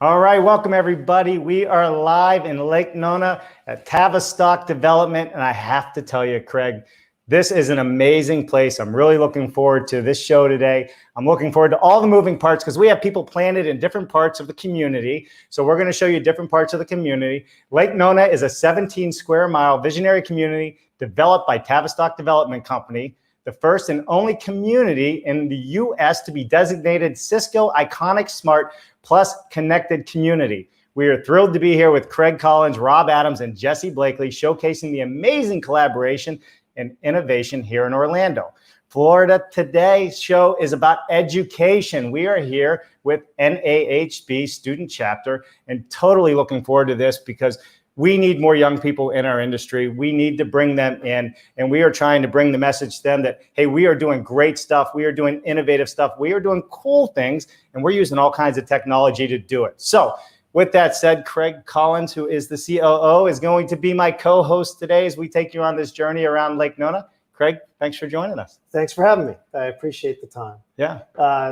All right, welcome everybody. We are live in Lake Nona at Tavistock Development, and I have to tell you, Craig, this is an amazing place. I'm really looking forward to this show today. I'm looking forward to all the moving parts because we have people planted in different parts of the community. So we're going to show you different parts of the community. Lake Nona is a 17 square mile visionary community developed by Tavistock Development Company, the first and only community in the U.S. to be designated CISCO Iconic Smart Plus Connected Community. We are thrilled to be here with Craig Collins, Rob Adams, and Jesse Blakely, showcasing the amazing collaboration and innovation here in Orlando. Florida Today's show is about education. We are here with NAHB Student Chapter and totally looking forward to this because we need more young people in our industry. We need to bring them in, and we are trying to bring the message to them that, hey, we are doing great stuff. We are doing innovative stuff. We are doing cool things, and we're using all kinds of technology to do it. So with that said, Craig Collins, who is the COO, is going to be my co-host today as we take you on this journey around Lake Nona. Craig, thanks for joining us. Thanks for having me. I appreciate the time. Yeah.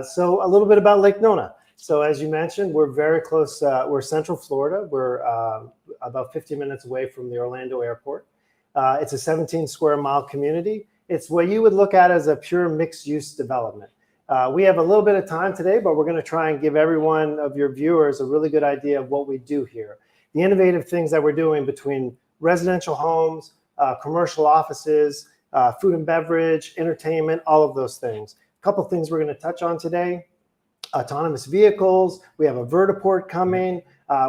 So a little bit about Lake Nona. So as you mentioned, we're very close. We're Central Florida. We're about 50 minutes away from the Orlando airport. It's a 17 square mile community. It's what you would look at as a pure mixed use development. We have a little bit of time today, but we're going to try and give every one of your viewers a really good idea of what we do here. The innovative things that we're doing between residential homes, commercial offices, food and beverage, entertainment, all of those things. A couple of things we're going to touch on today. Autonomous vehicles. We have a vertiport coming.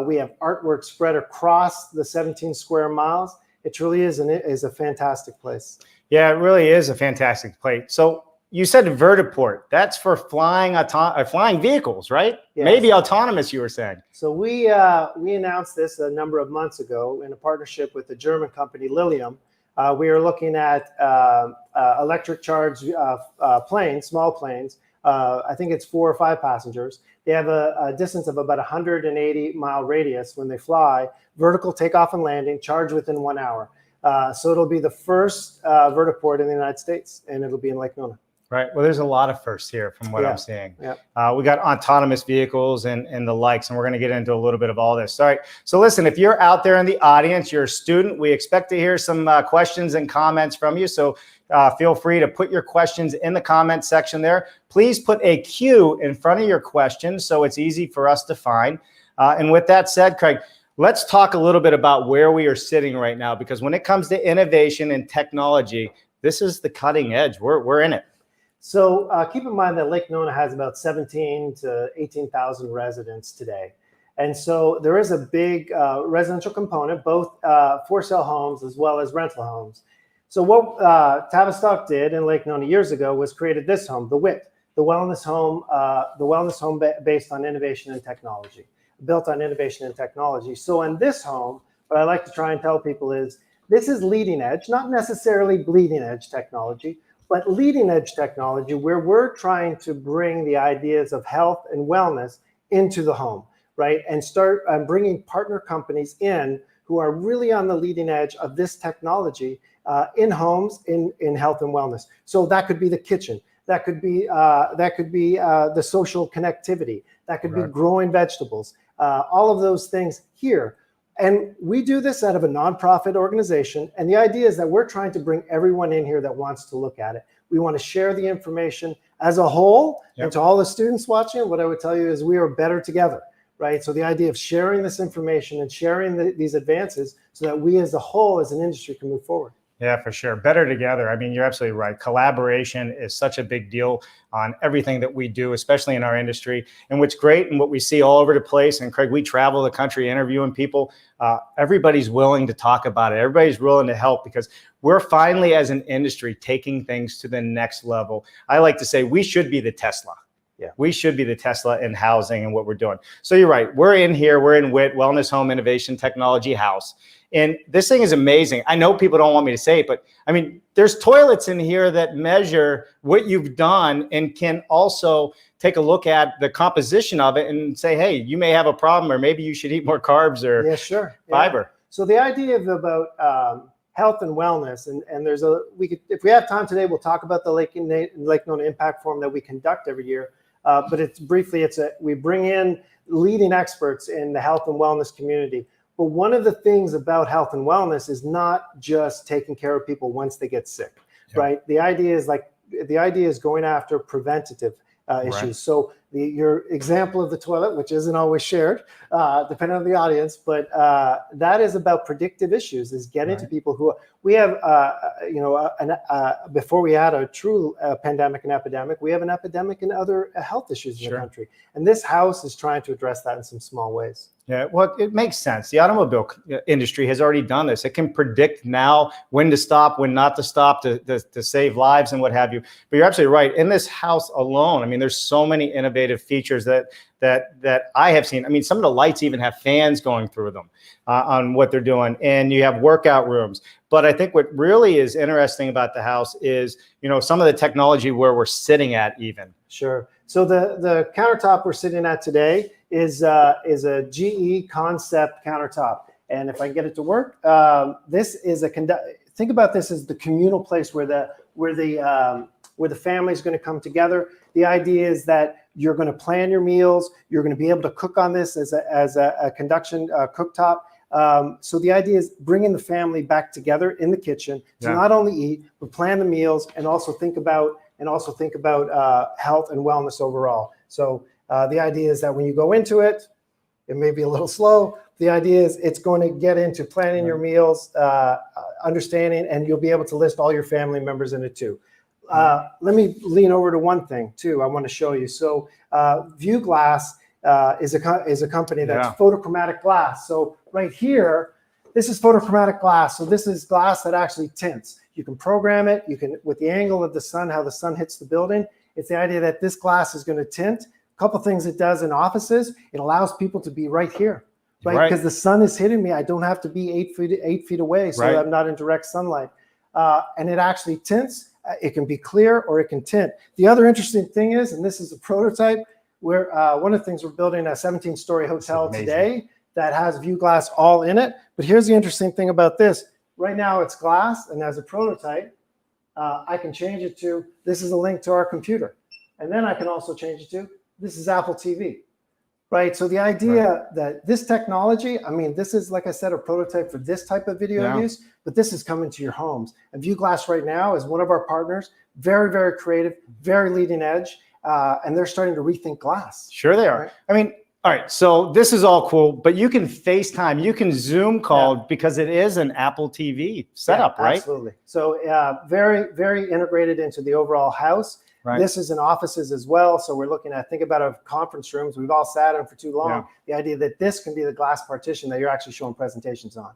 We have artwork spread across the 17 square miles. It truly is a fantastic place. Yeah, it really is a fantastic place. So you said vertiport. That's for flying vehicles, right? Yes. Maybe autonomous, you were saying. So we announced this a number of months ago in a partnership with the German company Lilium. We are looking at electric charged planes, small planes. I think it's 4 or 5 passengers. They have a distance of about 180-mile radius when they fly, vertical takeoff and landing, charge within 1 hour. So it'll be the first vertiport in the United States, and it'll be in Lake Nona. Right. Well, there's a lot of firsts here from what I'm seeing. Yeah. We got autonomous vehicles and the likes, and we're going to get into a little bit of all this. All right. So listen, if you're out there in the audience, you're a student, we expect to hear some questions and comments from you. So feel free to put your questions in the comment section there. Please put a Q in front of your question so it's easy for us to find. And with that said, Craig, let's talk a little bit about where we are sitting right now, because when it comes to innovation and technology, this is the cutting edge. We're in it. So keep in mind that Lake Nona has about 17 to 18,000 residents today. And so there is a big residential component, both for sale homes as well as rental homes. So what Tavistock did in Lake Nona years ago was created this home, the WHIT, the wellness home based on innovation and technology, built on innovation and technology. So in this home, what I like to try and tell people is this is leading edge, not necessarily bleeding edge technology, but leading edge technology where we're trying to bring the ideas of health and wellness into the home, right? And start bringing partner companies in who are really on the leading edge of this technology in homes, in health and wellness. So that could be the kitchen. That could be the social connectivity. That could be growing vegetables. All of those things here. And we do this out of a nonprofit organization. And the idea is that we're trying to bring everyone in here that wants to look at it. We want to share the information as a whole. Yep. And to all the students watching, what I would tell you is we are better together, right? So the idea of sharing this information and sharing these advances so that we as a whole, as an industry, can move forward. Yeah, for sure. Better together. I mean, you're absolutely right. Collaboration is such a big deal on everything that we do, especially in our industry. And what's great and what we see all over the place, and Craig, we travel the country interviewing people. Everybody's willing to talk about it. Everybody's willing to help because we're finally, as an industry, taking things to the next level. I like to say we should be the Tesla. Yeah, we should be the Tesla in housing and what we're doing. So you're right. We're in here. We're in WHIT, Wellness Home Innovation Technology House. And this thing is amazing. I know people don't want me to say it, but I mean, there's toilets in here that measure what you've done and can also take a look at the composition of it and say, hey, you may have a problem, or maybe you should eat more carbs or fiber. Yeah. So the idea about health and wellness, and there's if we have time today, we'll talk about the Lake Nona Impact Forum that we conduct every year. But we bring in leading experts in the health and wellness community. But one of the things about health and wellness is not just taking care of people once they get sick, right? The idea is going after preventative issues. So your example of the toilet, which isn't always shared, depending on the audience, but that is about predictive issues, is getting to people who we have, before we had a true pandemic and epidemic, we have an epidemic and other health issues in the country. And this house is trying to address that in some small ways. Yeah, well, it makes sense. The automobile industry has already done this. It can predict now when to stop, when not to stop, to save lives and what have you. But you're absolutely right. In this house alone, I mean, there's so many innovative features that I have seen. I mean, some of the lights even have fans going through them on what they're doing, and you have workout rooms. But I think what really is interesting about the house is, some of the technology where we're sitting at even. Sure. So the countertop we're sitting at today is a GE Concept Countertop. And if I can get it to work, this is think about this as the communal place where the family is going to come together. The idea is that you're going to plan your meals. You're going to be able to cook on this as a conduction cooktop. So the idea is bringing the family back together in the kitchen to not only eat, but plan the meals and also think about health and wellness overall. So the idea is that when you go into it, it may be a little slow. The idea is it's going to get into planning your meals, understanding, and you'll be able to list all your family members in it too. Let me lean over to one thing too I want to show you. So Vue Glass is a company that's photochromatic glass. So right here, this is photochromatic glass. So this is glass that actually tints. You can program it. You can, with the angle of the sun, how the sun hits the building. It's the idea that this glass is going to tint. A couple things it does in offices. It allows people to be right here, right? Because the sun is hitting me. I don't have to be 8 feet away, so I'm not in direct sunlight. And it actually tints. It can be clear or it can tint. The other interesting thing is, and this is a prototype, where one of the things we're building a 17-story hotel today that has Vue Glass all in it. But here's the interesting thing about this. Right now it's glass, and as a prototype, I can change it to, this is a link to our computer. And then I can also change it to, this is Apple TV, right? So the idea that this technology, I mean, this is, like I said, a prototype for this type of video use, but this is coming to your homes. And Vue Glass right now is one of our partners, very, very creative, very leading edge, and they're starting to rethink glass. Sure they are. Right? I mean, all right, so this is all cool, but you can FaceTime, you can Zoom call because it is an Apple TV setup, right? Absolutely. So very, very integrated into the overall house. Right. This is in offices as well. So we're looking at, think about our conference rooms. We've all sat in for too long. The idea that this can be the glass partition that you're actually showing presentations on.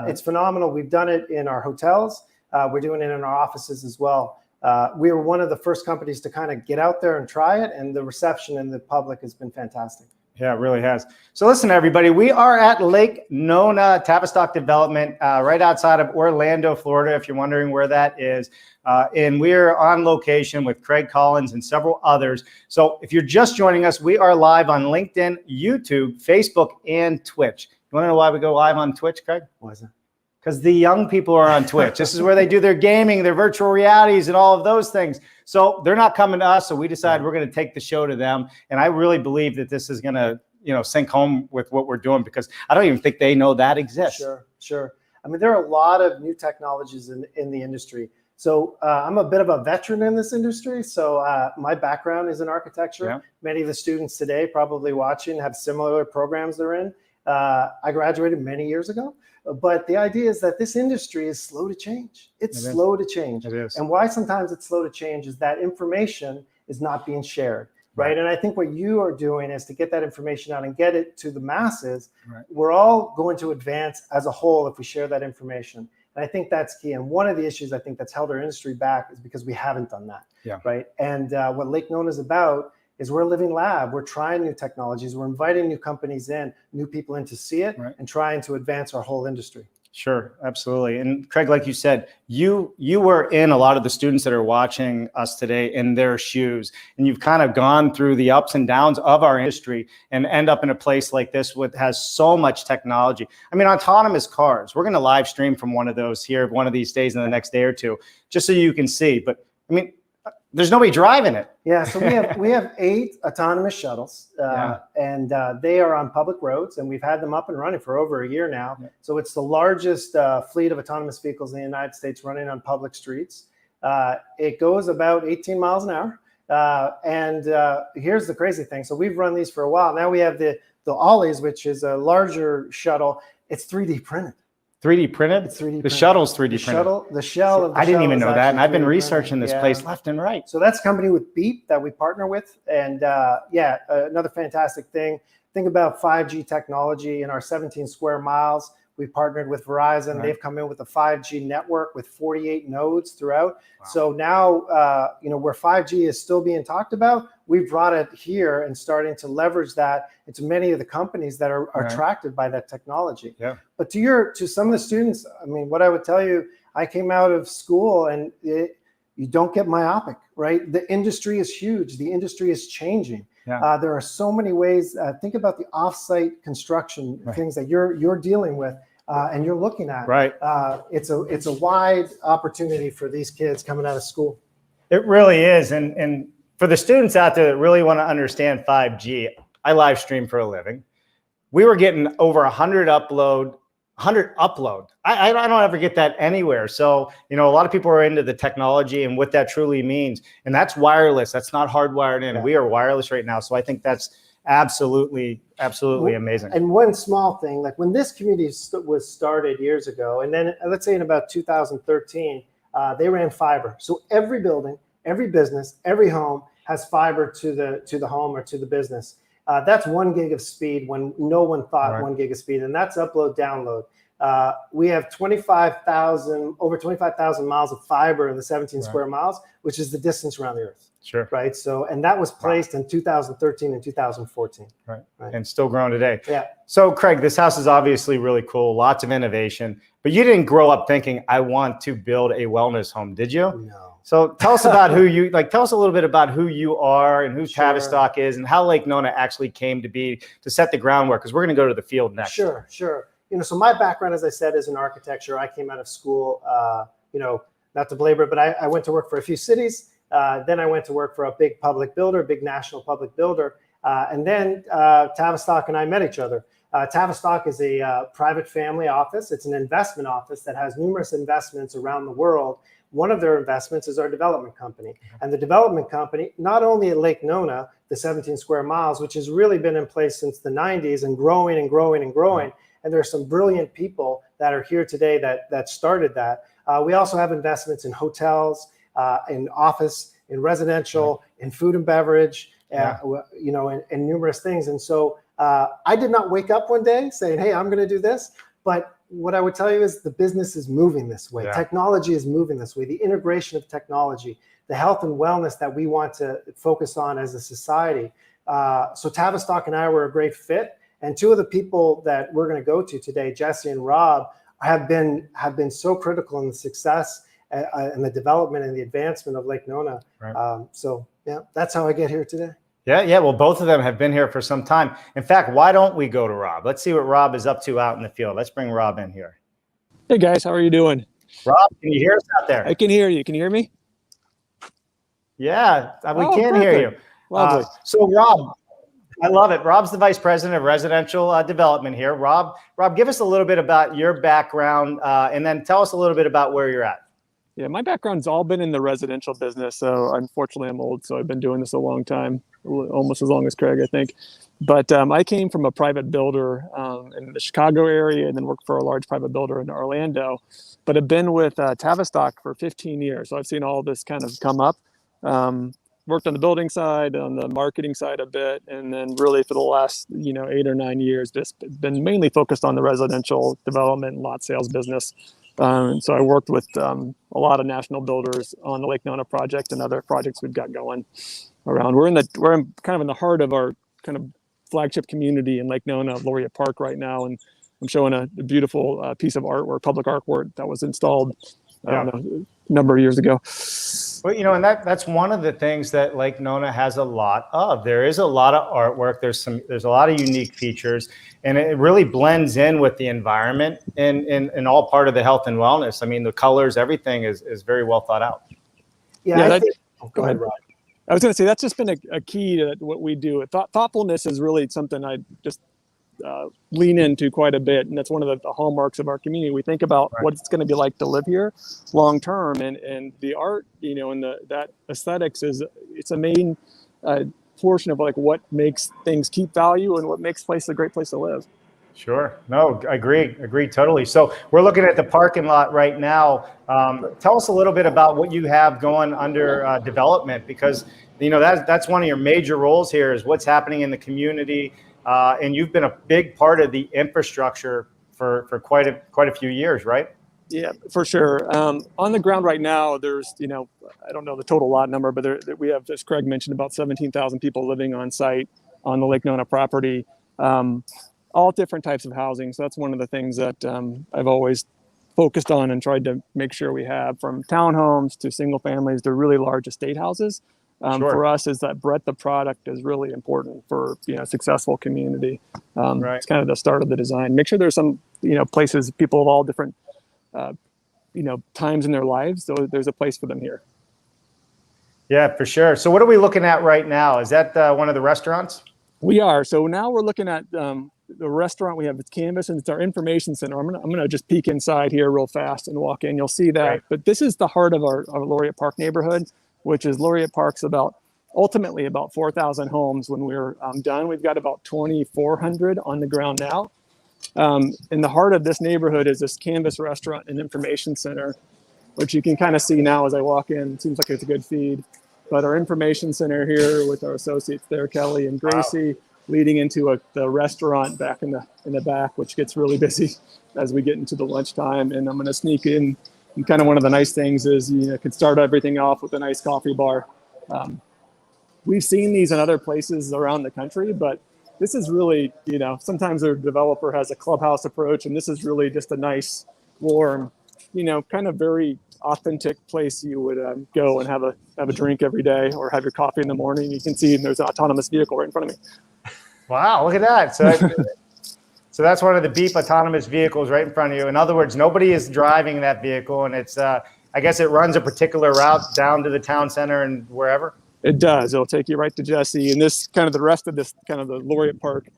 It's phenomenal. We've done it in our hotels. We're doing it in our offices as well. We were one of the first companies to kind of get out there and try it, and the reception in the public has been fantastic. Yeah, it really has. So listen, everybody, we are at Lake Nona, Tavistock Development, right outside of Orlando, Florida, if you're wondering where that is. And we're on location with Craig Collins and several others. So if you're just joining us, we are live on LinkedIn, YouTube, Facebook, and Twitch. You want to know why we go live on Twitch, Craig? Why is that? Because the young people are on Twitch. This is where they do their gaming, their virtual realities, and all of those things. So they're not coming to us, so we decided we're going to take the show to them. And I really believe that this is going to, sink home with what we're doing, because I don't even think they know that exists. Sure. I mean, there are a lot of new technologies in the industry. So I'm a bit of a veteran in this industry. So my background is in architecture. Yeah. Many of the students today probably watching have similar programs they're in. I graduated many years ago. But the idea is that this industry is slow to change. It's slow to change. It is. And why sometimes it's slow to change is that information is not being shared, right? And I think what you are doing is to get that information out and get it to the masses. Right. We're all going to advance as a whole if we share that information. And I think that's key. And one of the issues I think that's held our industry back is because we haven't done that, right? And what Lake Nona is about is we're a living lab. We're trying new technologies. We're inviting new companies in, new people in to see it, and trying to advance our whole industry. Sure, absolutely. And Craig, like you said, you were in a lot of the students that are watching us today in their shoes, and you've kind of gone through the ups and downs of our industry and end up in a place like this with has so much technology. I mean, autonomous cars. We're going to live stream from one of those here one of these days in the next day or two, just so you can see. But I mean, there's nobody driving it. Yeah, so we have 8 autonomous shuttles, and they are on public roads, and we've had them up and running for over a year now. Yeah. So it's the largest fleet of autonomous vehicles in the United States running on public streets. It goes about 18 miles an hour. And here's the crazy thing. So we've run these for a while. Now we have the Ollies, which is a larger shuttle. It's 3D printed. 3D printed? It's 3D printed. The shuttle's 3D printed. The shell of the I didn't even shuttle know that. And I've been 3D researching printed. this place left and right. So that's a company with Beep that we partner with. And another fantastic thing. Think about 5G technology in our 17 square miles. We partnered with Verizon. Right. They've come in with a 5G network with 48 nodes throughout. Wow. So now, where 5G is still being talked about, we've brought it here and starting to leverage that into many of the companies that are attracted by that technology. Yeah. But to some of the students, I mean, what I would tell you, I came out of school and you don't get myopic, right? The industry is huge. The industry is changing. Yeah. There are so many ways. Think about the offsite construction things that you're dealing with and you're looking at. Right. It's a wide opportunity for these kids coming out of school. It really is. And for the students out there that really want to understand 5G, I live stream for a living. We were getting over 100 upload. I don't ever get that anywhere. So, a lot of people are into the technology and what that truly means. And that's wireless. That's not hardwired in. Yeah. We are wireless right now. So I think that's absolutely amazing. And one small thing, like when this community was started years ago, and then let's say in about 2013, they ran fiber. So every building, every business, every home has fiber to the home or to the business. That's 1 gig of speed when no one thought 1 gig of speed, and that's upload, download. We have over 25,000 miles of fiber in the 17 square miles, which is the distance around the Earth. Sure. Right. So, and that was placed in 2013 and 2014. Right. And still growing today. Yeah. So, Craig, this house is obviously really cool, lots of innovation, but you didn't grow up thinking, I want to build a wellness home, did you? No. So tell us about tell us a little bit about who you are and who Tavistock is and how Lake Nona actually came to be to set the groundwork, because we're going to go to the field next. Sure. So my background, as I said, is in architecture. I came out of school, not to belabor it, but I went to work for a few cities. Then I went to work for a big public builder, big national public builder. And then Tavistock and I met each other. Tavistock is a private family office. It's an investment office that has numerous investments around the world. One of their investments is our development company. And the development company, not only at Lake Nona, the 17 square miles, which has really been in place since the 90s and growing and growing and growing. And there are some brilliant people that are here today that started that. We also have investments in hotels, in office, in residential, in food and beverage, and numerous things. And so I did not wake up one day saying, hey, I'm going to do this. But what I would tell you is the business is moving this way. Yeah. Technology is moving this way. The integration of technology, the health and wellness that we want to focus on as a society. So Tavistock and I were a great fit. And two of the people that we're going to go to today, Jesse and Rob, have been so critical in the success and the development and the advancement of Lake Nona. Right. So that's how I get here today. Yeah. Well, both of them have been here for some time. In fact, why don't we go to Rob? Let's see what Rob is up to out in the field. Let's bring Rob in here. Hey guys, how are you doing? Rob, can you hear us out there? I can hear you. Can you hear me? Yeah, we can hear you. Lovely. So Rob, I love it. Rob's the Vice President of Residential Development here. Rob, give us a little bit about your background and then tell us a little bit about where you're at. Yeah, my background's all been in the residential business. So unfortunately, I'm old, so I've been doing this a long time, almost as long as Craig, I think. But I came from a private builder in the Chicago area and then worked for a large private builder in Orlando. But I've been with Tavistock for 15 years. So I've seen all this kind of come up. Worked on the building side, on the marketing side a bit, and then really for the last 8 or 9 years, just been mainly focused on the residential development and lot sales business. So I worked with a lot of national builders on the Lake Nona project and other projects we've got going around. We're kind of in the heart of our kind of flagship community in Lake Nona, WHIT Park right now, and I'm showing a beautiful piece of artwork, public artwork that was installed a number of years ago. Well, and that's one of the things that Lake Nona has a lot of. There is a lot of artwork. There's a lot of unique features, and it really blends in with the environment and all part of the health and wellness. I mean, the colors, everything is very well thought out. Yeah, Go ahead, Rob. I was going to say that's just been a key to what we do. Thoughtfulness is really something I just lean into quite a bit, and that's one of the hallmarks of our community. We think about what it's going to be like to live here long term, and the art, and that aesthetics it's a main portion of like what makes things keep value and what makes place a great place to live. Sure. No, I agree totally. So we're looking at the parking lot right now. Tell us a little bit about what you have going under development, because that's one of your major roles here is what's happening in the community, and you've been a big part of the infrastructure for quite a few years, right? Yeah, for sure. On the ground right now, there's I don't know the total lot number, but we have, as Craig mentioned, about 17,000 people living on site on the Lake Nona property. All different types of housing. So that's one of the things that I've always focused on and tried to make sure we have, from townhomes to single families to really large estate houses. Sure. For us, is that breadth of product is really important for a successful community. Right. It's kind of the start of the design. Make sure there's some places, people of all different times in their lives. So there's a place for them here. Yeah, for sure. So what are we looking at right now? Is that one of the restaurants? We are. So now we're looking at the restaurant. We have its canvas, and it's our information center. I'm gonna just peek inside here real fast and walk in. You'll see that. Right. But this is the heart of our Laureate Park neighborhood, which is Laureate Park's ultimately about 4,000 homes. When we're done, we've got about 2,400 on the ground now. In the heart of this neighborhood is this canvas restaurant and information center, which you can kind of see now as I walk in. It seems like it's a good feed. But our information center here with our associates there, Kelly and Gracie, wow, leading into the restaurant back in the back, which gets really busy as we get into the lunchtime. And I'm going to sneak in. And kind of one of the nice things is you can start everything off with a nice coffee bar. We've seen these in other places around the country, but this is really, sometimes a developer has a clubhouse approach, and this is really just a nice, warm, kind of very authentic place you would go and have a drink every day or have your coffee in the morning. You can see there's an autonomous vehicle right in front of me. Wow, look at that. So that's one of the Beep autonomous vehicles right in front of you. In other words, nobody is driving that vehicle, and it's I guess it runs a particular route down to the town center and wherever. It does. It'll take you right to Jesse. And this kind of the rest of this kind of the Laureate Park,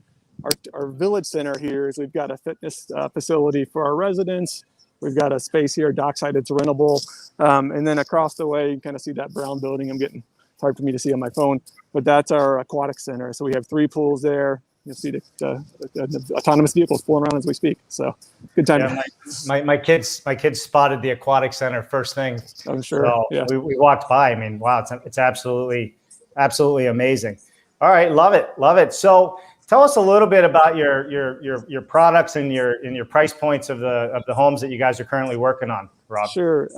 our village center here is we've got a fitness facility for our residents. We've got a space here, dockside, it's rentable. And then across the way, you can kind of see that brown building. It's hard for me to see on my phone, but that's our aquatic center. So we have 3 pools there. You'll see the autonomous vehicles pulling around as we speak. So good time. Yeah, my kids spotted the aquatic center first thing. I'm sure. So yeah. we walked by. I mean, wow, it's absolutely amazing. All right, love it. So tell us a little bit about your products and your price points of the homes that you guys are currently working on, Rob. Sure.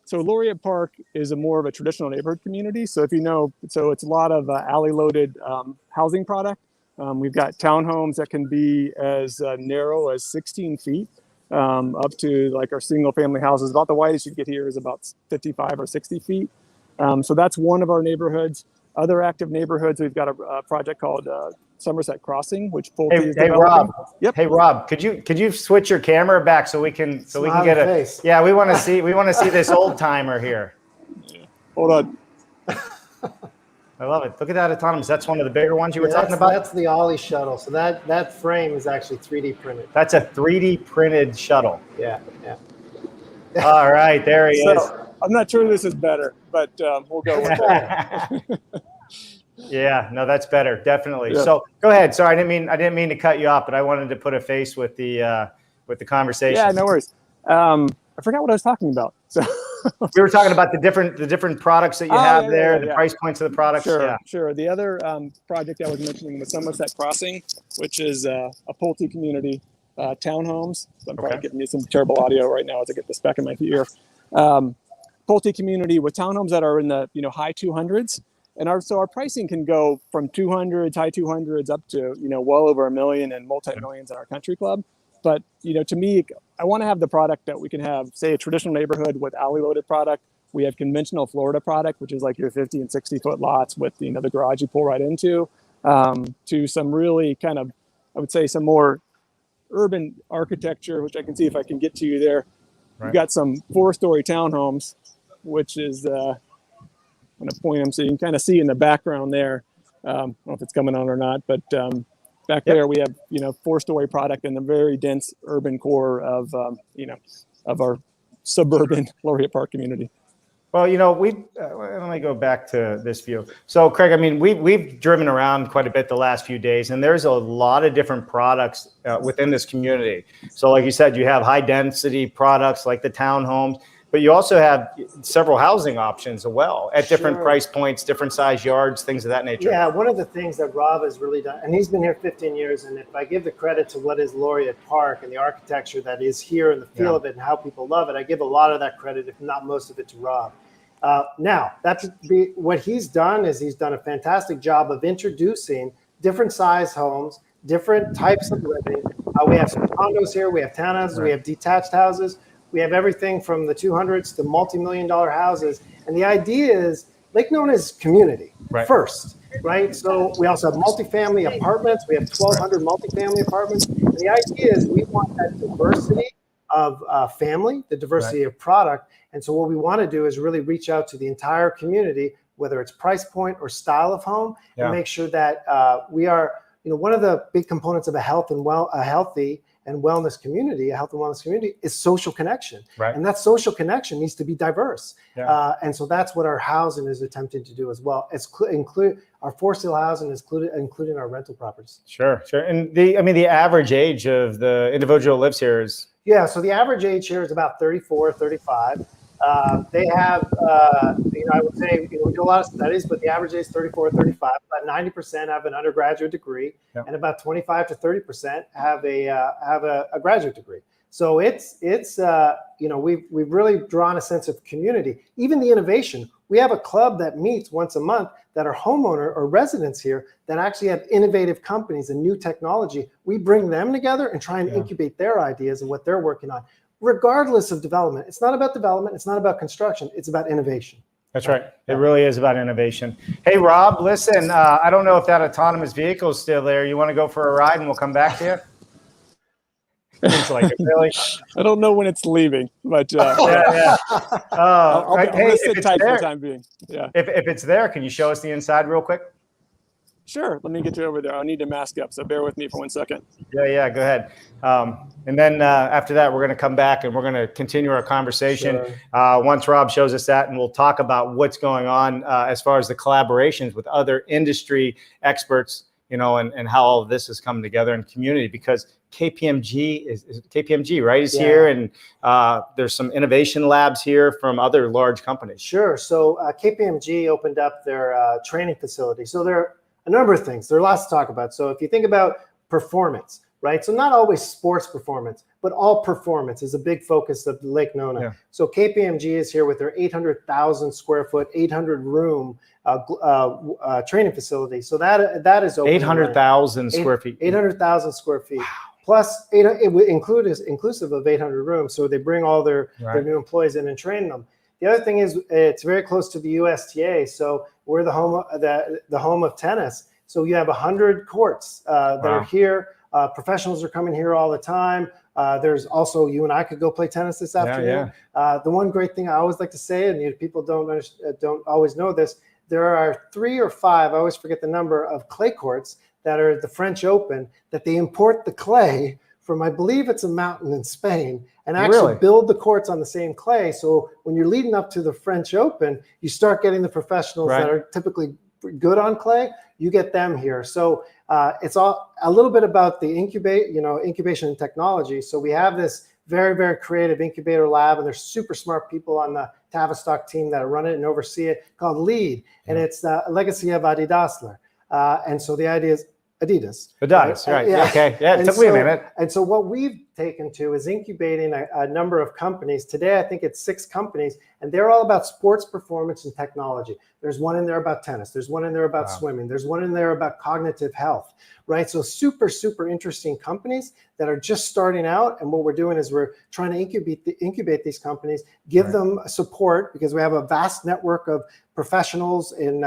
So Laureate Park is more of a traditional neighborhood community. So if so it's a lot of alley-loaded housing product. We've got townhomes that can be as narrow as 16 feet up to like our single-family houses. About the widest you get here is about 55 or 60 feet. So that's one of our neighborhoods. Other active neighborhoods, we've got a project called Somerset Crossing, which Pulte is developing. Rob. Yep. Hey Rob, could you switch your camera back so we can get face. Yeah, we want to see this old timer here. Yeah. Hold on. I love it. Look at that autonomous. That's one of the bigger ones you were talking about. That's the Ollie shuttle. So that frame is actually 3D printed. That's a 3D printed shuttle. Yeah. All right, there he is. I'm not sure this is better, but we'll go with that. Yeah, no, that's better, definitely. Yeah. So go ahead. Sorry, I didn't mean to cut you off, but I wanted to put a face with the conversation. Yeah, no worries. I forgot what I was talking about. So we were talking about the different products that you have there, the price points of the products. Sure. The other project I was mentioning was Somerset Crossing, which is a Pulte community, townhomes. So I'm probably giving you some terrible audio right now as I get this back in my ear. Pulte community with townhomes that are in the high 200s, and our pricing can go from 200s, high 200s up to well over $1 million and multi-millions in our country club. But to me, I want to have the product that we can have, say, a traditional neighborhood with alley-loaded product. We have conventional Florida product, which is like your 50 and 60-foot lots with the garage you pull right into, to some really kind of, I would say, some more urban architecture, which I can see if I can get to you there. Right. We've got some 4-story townhomes, which is I'm going to point them so you can kind of see in the background there. I don't know if it's coming on or not, but back there we have, 4-story product in the very dense urban core of, of our suburban Laureate Park community. Well, let me go back to this view. So, Craig, I mean, we've driven around quite a bit the last few days, and there's a lot of different products within this community. So, like you said, you have high density products like the townhomes, but you also have several housing options as well at different price points, different size yards, things of that nature. Yeah, one of the things that Rob has really done, and he's been here 15 years, and if I give the credit to what is Laureate Park and the architecture that is here and the feel of it and how people love it, I give a lot of that credit, if not most of it, to Rob. Now, what he's done is he's done a fantastic job of introducing different size homes, different types of living. We have some condos here, we have townhouses, we have detached houses. We have everything from the 200s to multi-million-dollar houses. And the idea is Lake Nona is community first, right? So we also have multifamily apartments. We have 1,200 multifamily apartments. And the idea is we want that diversity of family, the diversity of product. And so what we want to do is really reach out to the entire community, whether it's price point or style of home, and make sure that we are, one of the big components of a healthy and wellness community, a health and wellness community, is social connection. And that social connection needs to be diverse. And so that's what our housing is attempting to do as well. It's include our for sale housing, including our rental properties. Sure. And the average age of the individual lives here is? Yeah, so the average age here is about 34, 35. They have, I would say, we do a lot of studies, but the average age is 34 or 35. About 90% have an undergraduate degree, and about 25 to 30% have a graduate degree. So it's we've really drawn a sense of community. Even the innovation, we have a club that meets once a month that are homeowner or residents here that actually have innovative companies and new technology. We bring them together and try and incubate their ideas and what they're working on. Regardless of development. It's not about development. It's not about construction. It's about innovation. That's right. It really is about innovation. Hey, Rob, listen, I don't know if that autonomous vehicle is still there. You want to go for a ride and we'll come back to you? Seems like it, really. I don't know when it's leaving, but I'll sit tight for the time being. Yeah. If it's there, can you show us the inside real quick? Sure. Let me get you over there. I need to mask up, so bear with me for 1 second. Yeah, go ahead. And then after that, we're going to come back and we're going to continue our conversation once Rob shows us that, and we'll talk about what's going on as far as the collaborations with other industry experts, and how all of this has come together in community, because KPMG is KPMG, right? Is here, and there's some innovation labs here from other large companies. Sure. So KPMG opened up their training facility. So there are a number of things. There are lots to talk about. So if you think about performance, right? So not always sports performance, but all performance is a big focus of Lake Nona. So KPMG is here with their 800,000 square foot, 800 room training facility. So that is open. 800,000 square feet. 800,000 square feet. Wow. Plus, inclusive of 800 rooms. So they bring all their new employees in and train them. The other thing is it's very close to the USTA. So we're the home of tennis. So you have 100 courts that are here. Professionals are coming here all the time. There's also, you and I could go play tennis this afternoon. The one great thing I always like to say, and people don't always know this, there are 3 or 5, I always forget the number, of clay courts that are the French Open, that they import the clay from, I believe it's a mountain in Spain, and actually build the courts on the same clay. So when you're leading up to the French Open, you start getting the professionals that are typically good on clay. You get them here. So it's all a little bit about the incubation and technology. So we have this very, very creative incubator lab, and there's super smart people on the Tavistock team that run it and oversee it, called LEAD, and it's a legacy of Dassler. And so the idea is Adidas. Adidas, right. Okay. Yeah, it took me a minute. And so what we've taken to is incubating a number of companies. Today, I think it's 6 companies, and they're all about sports performance and technology. There's one in there about tennis. There's one in there about swimming. There's one in there about cognitive health, right? So super, super interesting companies that are just starting out. And what we're doing is we're trying to incubate these companies, give them support, because we have a vast network of professionals in,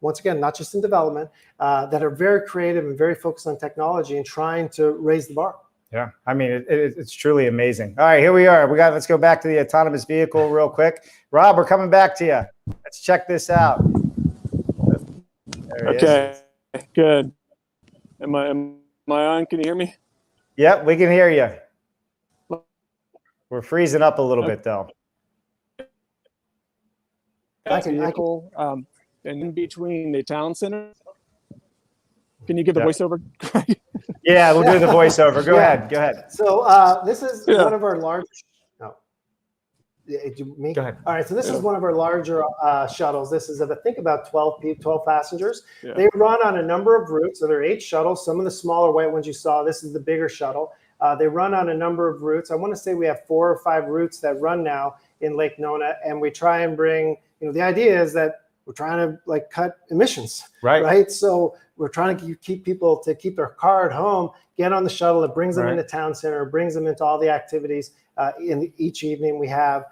once again, not just in development, that are very creative and very focused on technology and trying to raise the bar. Yeah, I mean, it's truly amazing. All right, here we are. Let's go back to the autonomous vehicle real quick. Rob, we're coming back to you. Let's check this out. There he Okay, is. good. Am I on? Can you hear me? Yep, we can hear you. We're freezing up a little bit though. Vehicle, and in between the town center. Can you give the voiceover? Yeah, we'll do the voiceover. Go ahead. So this is one of our large. No. Me? Go ahead. All right. So this is one of our larger shuttles. This is think about 12 passengers. Yeah. They run on a number of routes. So there are 8 shuttles. Some of the smaller white ones you saw. This is the bigger shuttle. They run on a number of routes. I want to say we have 4 or 5 routes that run now in Lake Nona, and we try and bring. The idea is that we're trying to cut emissions, right? So we're trying to keep people to keep their car at home, get on the shuttle. It brings them into town center, brings them into all the activities in each evening we have,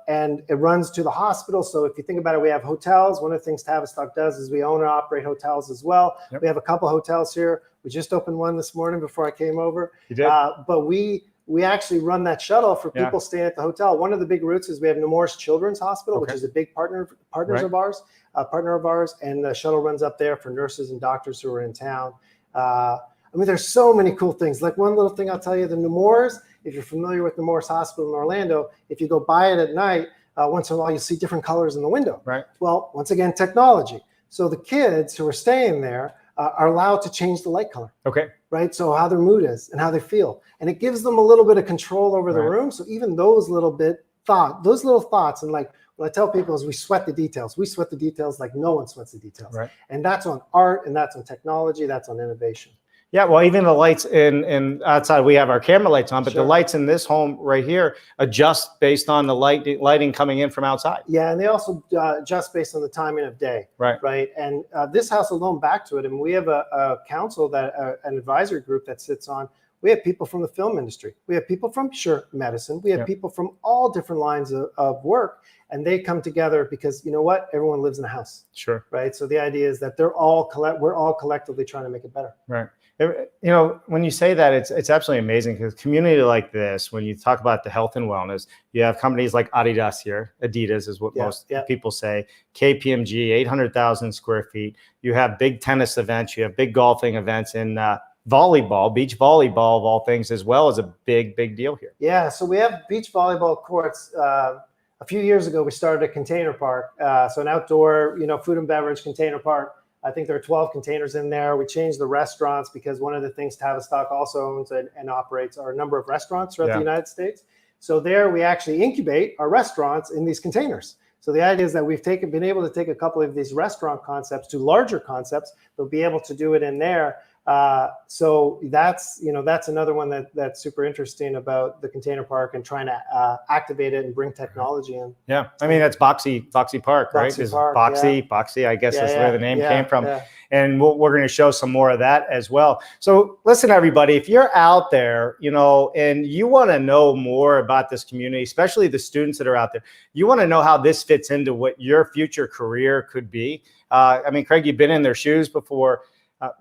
and it runs to the hospital. So if you think about it, we have hotels. One of the things Tavistock does is we own and operate hotels as well. Yep. We have a couple hotels here. We just opened one this morning before I came over. You did? But we actually run that shuttle for people staying at the hotel. One of the big routes is we have Nemours Children's Hospital, which is a big partner of ours, and the shuttle runs up there for nurses and doctors who are in town. I mean, there's so many cool things. Like one little thing I'll tell you, the Nemours, if you're familiar with Nemours Hospital in Orlando, if you go by it at night, once in a while you see different colors in the window. Right. Well, once again, technology. So the kids who are staying there are allowed to change the light color. Okay. Right. So how their mood is and how they feel. And it gives them a little bit of control over the room. So even those little thoughts, and what I tell people is we sweat the details. We sweat the details like no one sweats the details. Right. And that's on art, and that's on technology, that's on innovation. Yeah, well, even the lights in outside, we have our camera lights on, but the lights in this home right here adjust based on the lighting coming in from outside. Yeah, and they also adjust based on the timing of day. Right. And this house alone, back to it, and we have a council, an advisory group that sits on. We have people from the film industry. We have people from medicine. We have people from all different lines of work, and they come together because you know what? Everyone lives in a house. Sure. Right. So the idea is that we're all collectively trying to make it better. Right. When you say that, it's absolutely amazing because community like this, when you talk about the health and wellness, you have companies like Adidas here. Adidas is what most people say. KPMG, 800,000 square feet. You have big tennis events. You have big golfing events in volleyball, beach volleyball of all things, as well as a big deal here. Yeah, so we have beach volleyball courts. A few years ago, we started a container park, so an outdoor, food and beverage container park. I think there are 12 containers in there. We changed the restaurants because one of the things Tavistock also owns and operates are a number of restaurants throughout the United States. So there we actually incubate our restaurants in these containers. So the idea is that we've been able to take a couple of these restaurant concepts to larger concepts, but be able to do it in there. So that's another one that's super interesting about the container park and trying to activate it and bring technology in. Yeah, I mean that's Boxi Park, right? Boxi, I guess is where the name came from. Yeah. And we're going to show some more of that as well. So listen, everybody, if you're out there, and you want to know more about this community, especially the students that are out there, you want to know how this fits into what your future career could be. I mean, Craig, you've been in their shoes before.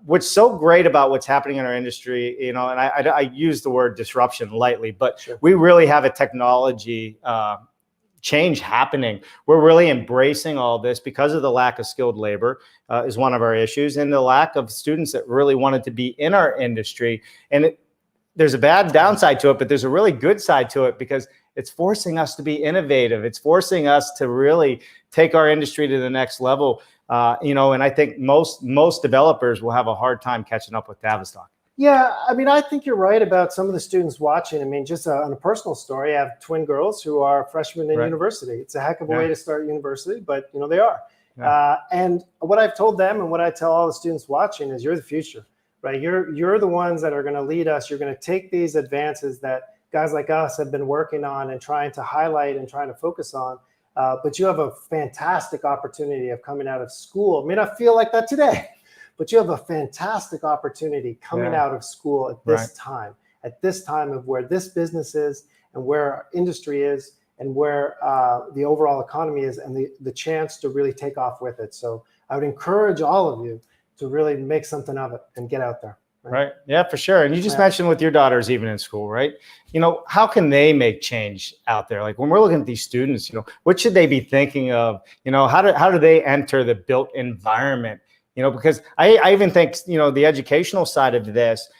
What's so great about what's happening in our industry, and I use the word disruption lightly, but we really have a technology change happening. We're really embracing all this because of the lack of skilled labor is one of our issues, and the lack of students that really wanted to be in our industry. And there's a bad downside to it, but there's a really good side to it because it's forcing us to be innovative. It's forcing us to really take our industry to the next level. And I think most developers will have a hard time catching up with Tavistock. Yeah, I mean, I think you're right about some of the students watching. I mean, just on a personal story, I have twin girls who are freshmen in university. It's a heck of a way to start university, but they are. Yeah. And what I've told them and what I tell all the students watching is you're the future, right? You're the ones that are going to lead us. You're going to take these advances that guys like us have been working on and trying to highlight and trying to focus on. But you have a fantastic opportunity of coming out of school. It may not feel like that today, but you have a fantastic opportunity coming out of school at this time of where this business is and where our industry is and where the overall economy is and the chance to really take off with it. So I would encourage all of you to really make something of it and get out there. Right. Yeah, for sure. And you just mentioned with your daughters, even in school, right? How can they make change out there? Like when we're looking at these students, what should they be thinking of? How do they enter the built environment? Because I even think, the educational side of this,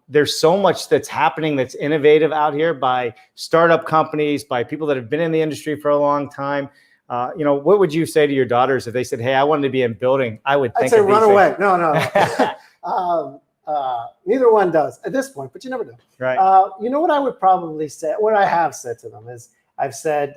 there's so much that's happening that's innovative out here by startup companies, by people that have been in the industry for a long time. What would you say to your daughters if they said, "Hey, I wanted to be in building"? I'd say run away. No. Neither one does at this point, but you never know. Right. What I would probably say, what I have said to them is, I've said,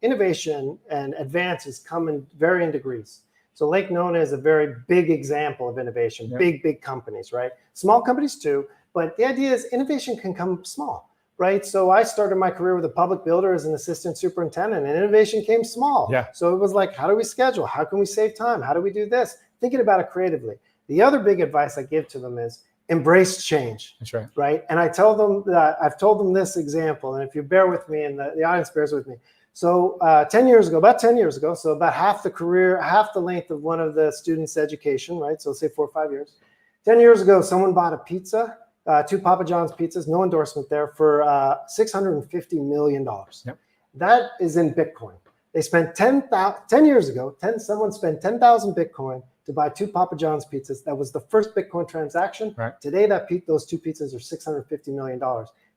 innovation and advance is coming varying degrees. So Lake Nona is a very big example of innovation. Yep. Big companies, right? Small companies too, but the idea is innovation can come small, right? So I started my career with a public builder as an assistant superintendent, and innovation came small. Yeah. So it was like, how do we schedule? How can we save time? How do we do this? Thinking about it creatively. The other big advice I give to them is embrace change. That's right. Right. And I tell them that I've told them this example, and if you bear with me and the audience bears with me. So about 10 years ago, so about half the length of one of the students' education, right? So say 4 or 5 years. 10 years ago, someone bought a pizza, 2 Papa John's pizzas, no endorsement there, for $650 million. Yep. That is in Bitcoin. They spent 10 years ago, someone spent 10,000 Bitcoin to buy 2 Papa John's pizzas. That was the first Bitcoin transaction. Right. Today, those 2 pizzas are $650 million.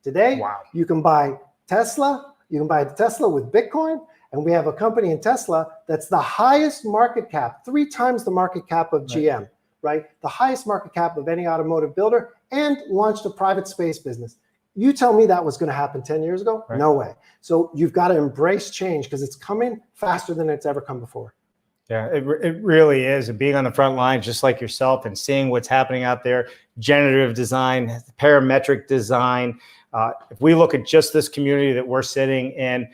Today, wow. You can buy Tesla. You can buy Tesla with Bitcoin. And we have a company in Tesla that's the highest market cap, 3 times the market cap of GM, right? The highest market cap of any automotive builder, and launched a private space business. You tell me that was going to happen 10 years ago? Right. No way. So you've got to embrace change because it's coming faster than it's ever come before. Yeah, it really is. And being on the front lines, just like yourself, and seeing what's happening out there, generative design, parametric design. If we look at just this community that we're sitting in,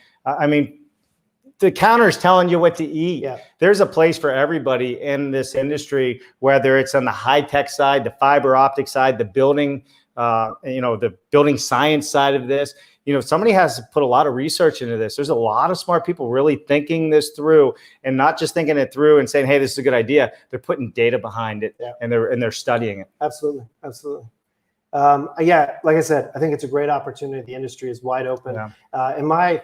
the counter's telling you what to eat. Yeah. There's a place for everybody in this industry, whether it's on the high-tech side, the fiber optic side, the building, the building science side of this. Somebody has to put a lot of research into this. There's a lot of smart people really thinking this through, and not just thinking it through and saying, "Hey, this is a good idea." They're putting data behind it, and they're studying it. Absolutely. Like I said, I think it's a great opportunity. The industry is wide open. Yeah. In my,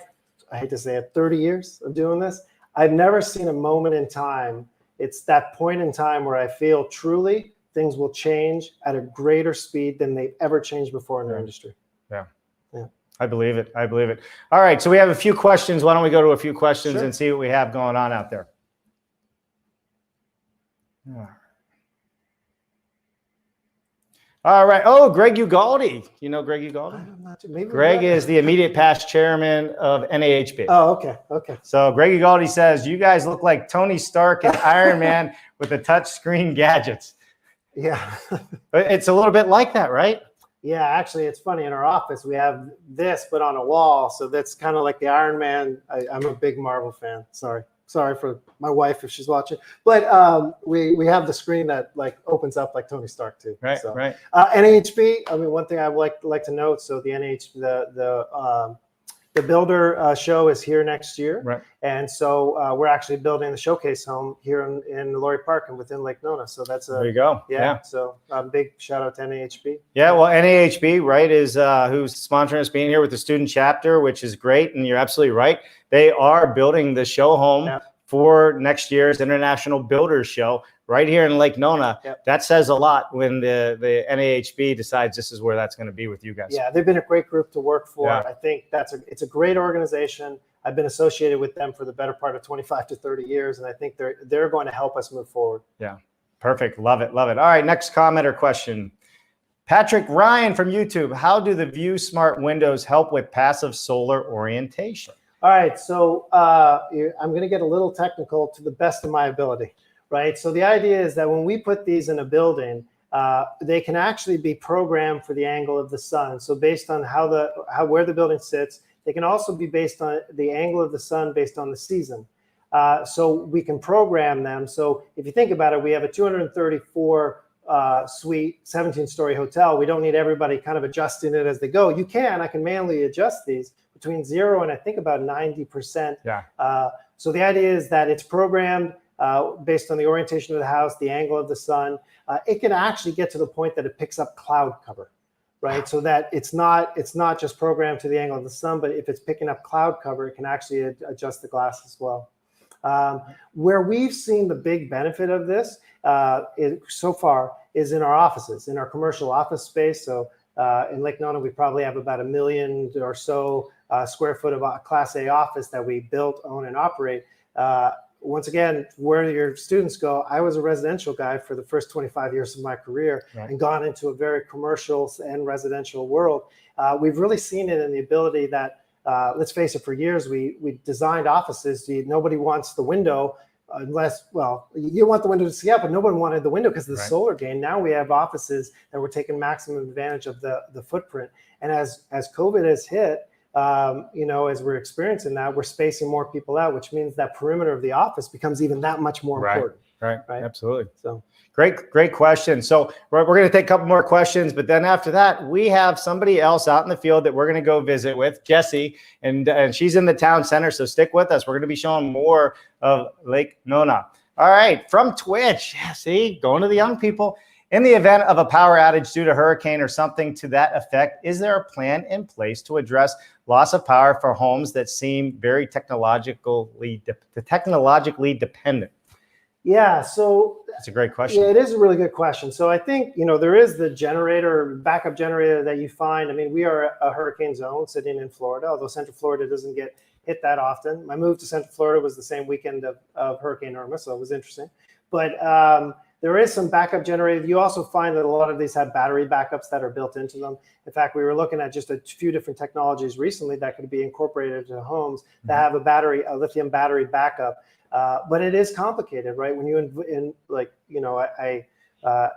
I hate to say it, 30 years of doing this, I've never seen a moment in time. It's that point in time where I feel truly things will change at a greater speed than they've ever changed before in our industry. Yeah. I believe it. All right. So we have a few questions. Why don't we go to a few questions and see what we have going on out there? All right. Oh, Greg Ugaldi. You know Greg Ugaldi? Greg is the immediate past chairman of NAHB. Oh, okay. So Greg Ugaldi says, "You guys look like Tony Stark and Iron Man with the touch screen gadgets." Yeah. It's a little bit like that, right? Yeah, actually, it's funny. In our office, we have this, but on a wall. So that's kind of like the Iron Man. I'm a big Marvel fan. Sorry for my wife if she's watching. But we have the screen that like opens up like Tony Stark too. Right, so, right. NAHB. One thing I would like to note. So the builder show is here next year. Right. And so we're actually building the showcase home here in Laurie Park and within Lake Nona. So that's there you go. Yeah. So big shout out to NAHB. Yeah. Well, NAHB, right, is who's sponsoring us being here with the student chapter, which is great. And you're absolutely right. They are building the show home for next year's International Builders Show right here in Lake Nona. Yep. That says a lot when the NAHB decides this is where that's going to be with you guys. Yeah, they've been a great group to work for. Yeah. I think it's a great organization. I've been associated with them for the better part of 25 to 30 years, and I think they're going to help us move forward. Yeah, perfect. Love it. All right, next comment or question. Patrick Ryan from YouTube. How do the Vue Smart Windows help with passive solar orientation? All right, so I'm going to get a little technical to the best of my ability, right? So the idea is that when we put these in a building, they can actually be programmed for the angle of the sun. So based on where the building sits, they can also be based on the angle of the sun based on the season. So we can program them. So if you think about it, we have a 234 suite, 17-story hotel. We don't need everybody kind of adjusting it as they go. I can manually adjust these between 0 and I think about 90%. Yeah. So the idea is that it's programmed based on the orientation of the house, the angle of the sun. It can actually get to the point that it picks up cloud cover, right? So that it's not just programmed to the angle of the sun, but if it's picking up cloud cover, it can actually adjust the glass as well. Where we've seen the big benefit of this so far is in our offices, in our commercial office space. So in Lake Nona, we probably have about 1 million or so square foot of Class A office that we built, own, and operate. Once again, where your students go, I was a residential guy for the first 25 years of my career, right, and gone into a very commercial and residential world. We've really seen it in the ability that, let's face it, for years, we designed offices. Nobody wants the window unless, well, you want the window to see out, but nobody wanted the window because of the solar gain. Now we have offices that we're taking maximum advantage of the footprint. And as COVID has hit, as we're experiencing that, we're spacing more people out, which means that perimeter of the office becomes even that much more important. Right. Absolutely. So great question. So we're going to take a couple more questions, but then after that, we have somebody else out in the field that we're going to go visit with, Jessie, and she's in the town center. So stick with us. We're going to be showing more of Lake Nona. All right, from Twitch. Yeah, see, going to the young people. In the event of a power outage due to hurricane or something to that effect, is there a plan in place to address loss of power for homes that seem very technologically dependent? Yeah, so that's a great question. Yeah, it is a really good question. So I think, there is the backup generator that you find. I mean, we are a hurricane zone sitting in Florida, although Central Florida doesn't get hit that often. My move to Central Florida was the same weekend of Hurricane Irma, so it was interesting. But there is some backup generator. You also find that a lot of these have battery backups that are built into them. In fact, we were looking at just a few different technologies recently that could be incorporated into homes that have a lithium battery backup. But it is complicated, right? When I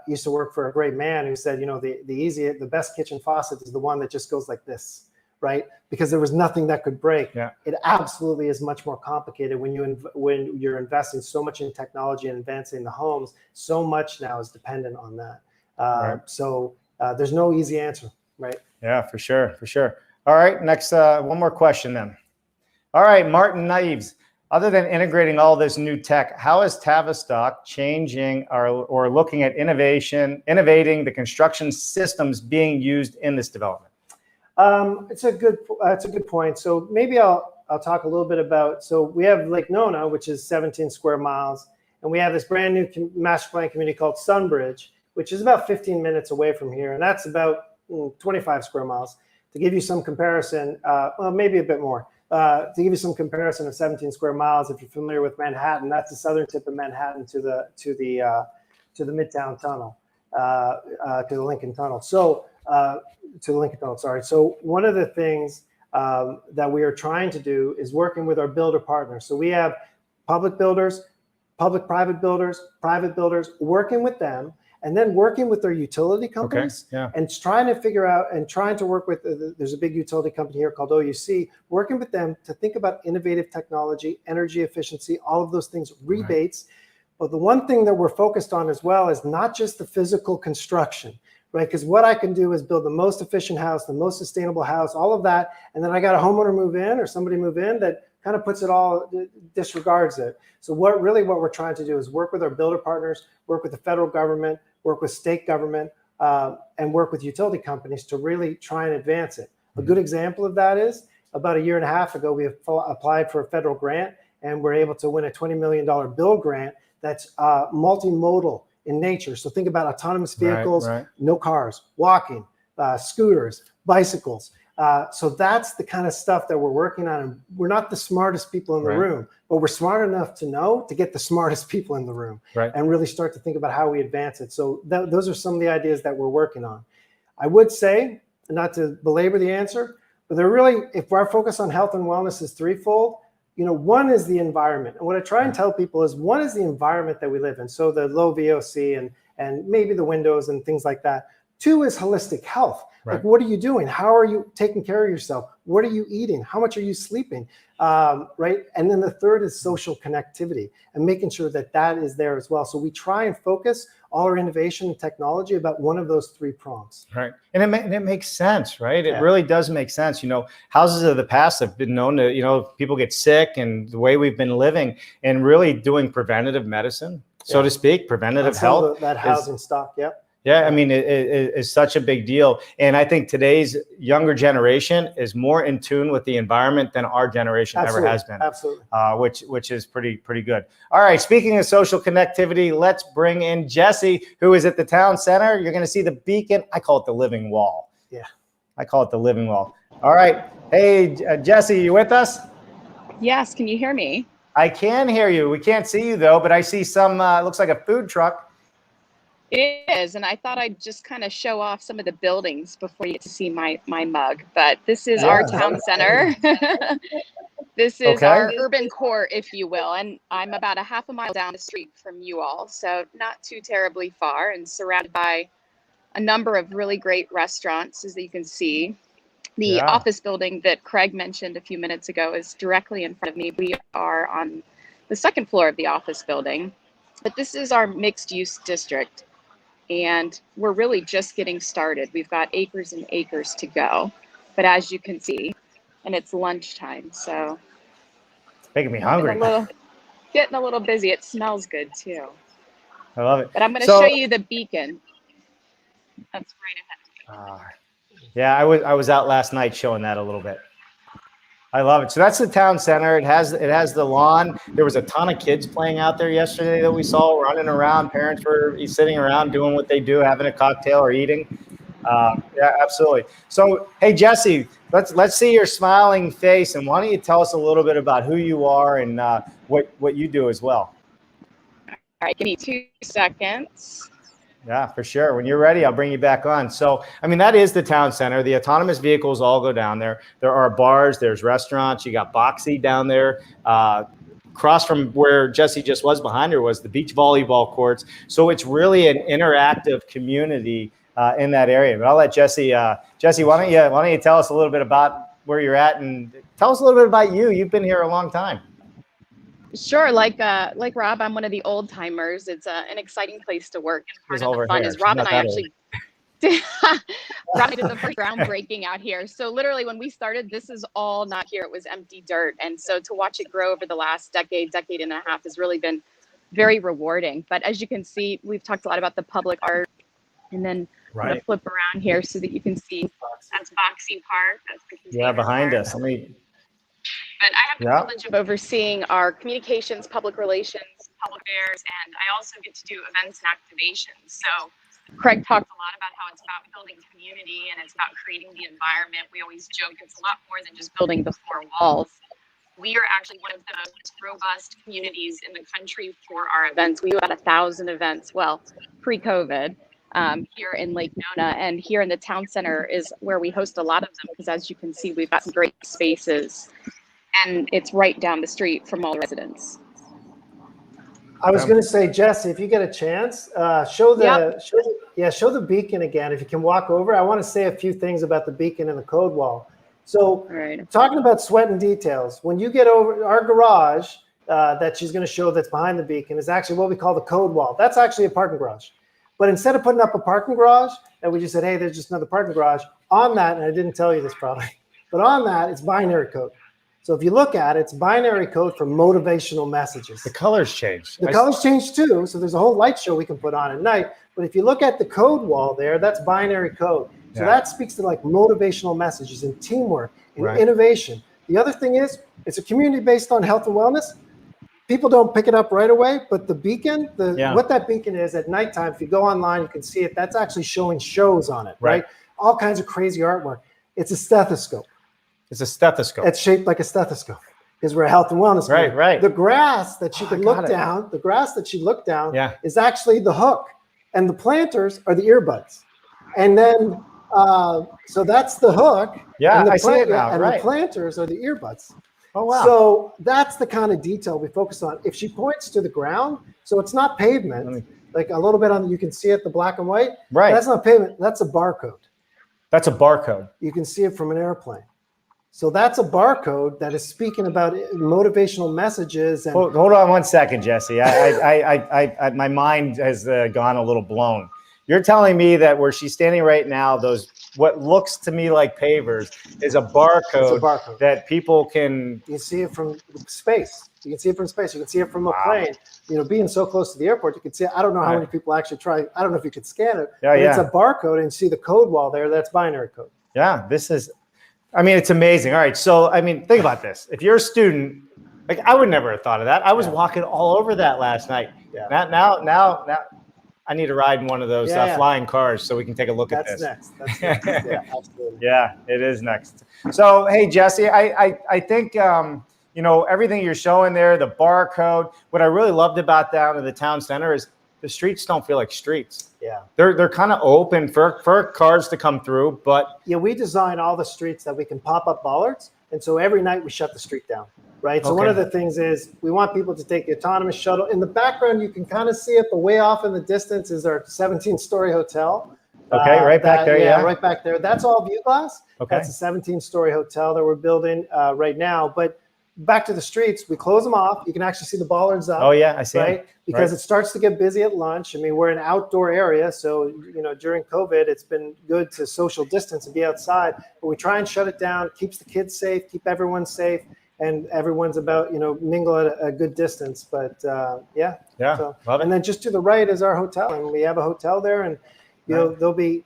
used to work for a great man who said, the best kitchen faucet is the one that just goes like this, right? Because there was nothing that could break. Yeah. It absolutely is much more complicated when you're investing so much in technology and advancing the homes. So much now is dependent on that. Right. So there's no easy answer, right? Yeah, for sure. All right, next, one more question then. All right, Martin Naives. Other than integrating all this new tech, how is Tavistock changing or looking at innovating the construction systems being used in this development? It's a good point. So maybe I'll talk a little bit about, so we have Lake Nona, which is 17 square miles, and we have this brand new master plan community called Sunbridge, which is about 15 minutes away from here, and that's about 25 square miles. To give you some comparison, well, maybe a bit more. To give you some comparison of 17 square miles, if you're familiar with Manhattan, that's the southern tip of Manhattan to the Midtown Tunnel, to the Lincoln Tunnel. So to the Lincoln Tunnel, sorry. So one of the things that we are trying to do is working with our builder partners. So we have public builders, public-private builders, private builders, working with them, and then working with their utility companies, and trying to figure out and trying to work with, there's a big utility company here called OUC, working with them to think about innovative technology, energy efficiency, all of those things, rebates. Right. But the one thing that we're focused on as well is not just the physical construction, right? Because what I can do is build the most efficient house, the most sustainable house, all of that, and then I got a homeowner move in or somebody move in that kind of puts it all, disregards it. So what we're trying to do is work with our builder partners, work with the federal government, work with state government, and work with utility companies to really try and advance it. A good example of that is about 1.5 years ago, we applied for a federal grant, and we're able to win a $20 million build grant that's multimodal in nature. So think about autonomous vehicles, no cars, walking, scooters, bicycles. So that's the kind of stuff that we're working on. And we're not the smartest people in the room, but we're smart enough to know to get the smartest people in the room and really start to think about how we advance it. So those are some of the ideas that we're working on. I would say, not to belabor the answer, but they're really, if our focus on health and wellness is threefold, one is the environment. And what I try and tell people is one is the environment that we live in. So the low VOC and maybe the windows and things like that. Two is holistic health. Right. Like, what are you doing? How are you taking care of yourself? What are you eating? How much are you sleeping? Right. And then the third is social connectivity and making sure that that is there as well. So we try and focus all our innovation and technology about one of those three prongs. Right. And it makes sense, right? It Yeah. really does make sense. You know, houses of the past have been known to, you know, people get sick, and the way we've been living and really doing preventative medicine, so to speak, preventative health. That housing stock. Yep. Yeah, I mean, it is such a big deal. And I think today's younger generation is more in tune with the environment than our generation ever has been. Absolutely. Which is pretty good. All right, speaking of social connectivity, let's bring in Jesse, who is at the town center. You're going to see the beacon. I call it the living wall. Yeah. I call it the living wall. All right. Hey, Jesse, you with us? Yes. Can you hear me? I can hear you. We can't see you, though, but I see some, looks like a food truck. It is, and I thought I'd just kind of show off some of the buildings before you get to see my mug. But this is our town center. This is our urban core, if you will, and I'm about a half a mile down the street from you all, so not too terribly far, and surrounded by a number of really great restaurants, as you can see. The office building that Craig mentioned a few minutes ago is directly in front of me. We are on the second floor of the office building, but this is our mixed-use district. And we're really just getting started. We've got acres and acres to go. But as you can see, and it's lunchtime, so making me hungry. Getting a little busy. It smells good too. I love it. But I'm going to show you the beacon. That's right ahead of me. Yeah, I was out last night showing that a little bit. I love it. So that's the town center. It has the lawn. There was a ton of kids playing out there yesterday that we saw running around. Parents were sitting around doing what they do, having a cocktail or eating. Yeah, absolutely. So, hey, Jesse, let's see your smiling face, and why don't you tell us a little bit about who you are and what you do as well? All right, give me 2 seconds. Yeah, for sure. When you're ready, I'll bring you back on. So, I mean, that is the town center. The autonomous vehicles all go down there. There are bars, there's restaurants. You got Boxi down there. Across from where Jesse just was, behind her was the beach volleyball courts. So it's really an interactive community in that area. But I'll let Jesse. Jesse, why don't you tell us a little bit about where you're at, and tell us a little bit about you. You've been here a long time. Sure, like Rob, I'm one of the old timers. It's an exciting place to work. And part of the fun is Rob and I actually did the first groundbreaking out here. So literally, when we started, this is all not here. It was empty dirt, and so to watch it grow over the last decade and a half has really been very rewarding. But as you can see, we've talked a lot about the public art, and then I'm gonna flip around here so that you can see that's Boxi Park. That's behind us. But I have the privilege of overseeing our communications, public relations, public affairs, and I also get to do events and activations. So Craig talked a lot about how it's about building community and it's about creating the environment. We always joke it's a lot more than just building the four walls. We are actually one of the most robust communities in the country for our events. We do about 1,000 events, well, pre-COVID, here in Lake Nona, and here in the town center is where we host a lot of them, because as you can see, we've got some great spaces. And it's right down the street from all the residents. I was going to say, Jesse, if you get a chance, show the beacon again. If you can walk over, I want to say a few things about the beacon and the code wall. So, talking about sweat and details, when you get over our garage that she's going to show that's behind the beacon is actually what we call the code wall. That's actually a parking garage. But instead of putting up a parking garage, and we just said, hey, there's just another parking garage on that, and I didn't tell you this probably, but on that, it's binary code. So if you look at it, it's binary code for motivational messages. The colors changed. The colors changed too. So there's a whole light show we can put on at night. But if you look at the code wall there, that's binary code. So that speaks to like motivational messages and teamwork and innovation. The other thing is, it's a community based on health and wellness. People don't pick it up right away, but the beacon, what that beacon is at nighttime, if you go online, you can see it. That's actually showing shows on it, right? All kinds of crazy artwork. It's a stethoscope. It's a stethoscope. It's shaped like a stethoscope because we're a health and wellness. Right. The grass that you can look down, is actually the hook, and the planters are the earbuds. And then, so that's the hook. Yeah, I see it now. And the planters are the earbuds. Oh, wow. So that's the kind of detail we focus on. If she points to the ground, so it's not pavement, like a little bit on, you can see it, the black and white. Right. That's not pavement. That's a barcode. That's a barcode. You can see it from an airplane. So that's a barcode that is speaking about motivational messages. And hold on one second, Jesse. My mind has gone a little blown. You're telling me that where she's standing right now, those what looks to me like pavers is a barcode, that people can. You can see it from space. You can see it from space. You can see it from a plane. You know, being so close to the airport, you can see. I don't know how many people actually try. I don't know if you could scan it. Yeah, It's a barcode, and see the code wall there. That's binary code. Yeah, this is. I mean, it's amazing. All right, so I mean, think about this. If you're a student, like I would never have thought of that. I was walking all over that last night. Yeah. Now, I need to ride in one of those flying cars so we can take a look at this. That's next. Yeah, absolutely. Yeah, it is next. So, hey, Jesse, I think, you know, everything you're showing there, the barcode, what I really loved about down in the town center is the streets don't feel like streets. Yeah. They're kind of open for cars to come through, but. Yeah, we design all the streets that we can pop up bollards. And so every night we shut the street down. Right. So one of the things is we want people to take the autonomous shuttle. In the background, you can kind of see it, but way off in the distance is our 17-story hotel. Okay, right back there. Yeah, right back there. That's all Vue Glass. Okay. That's a 17-story hotel that we're building right now. But back to the streets, we close them off. You can actually see the bollards up. Oh, yeah, I see. Right. Because it starts to get busy at lunch. I mean, we're an outdoor area. So, you know, during COVID, it's been good to social distance and be outside. But we try and shut it down. It keeps the kids safe, keep everyone safe. And everyone's about, you know, mingle at a good distance. But yeah. So, love it. And then just to the right is our hotel. And we have a hotel there. And, you know, there'll be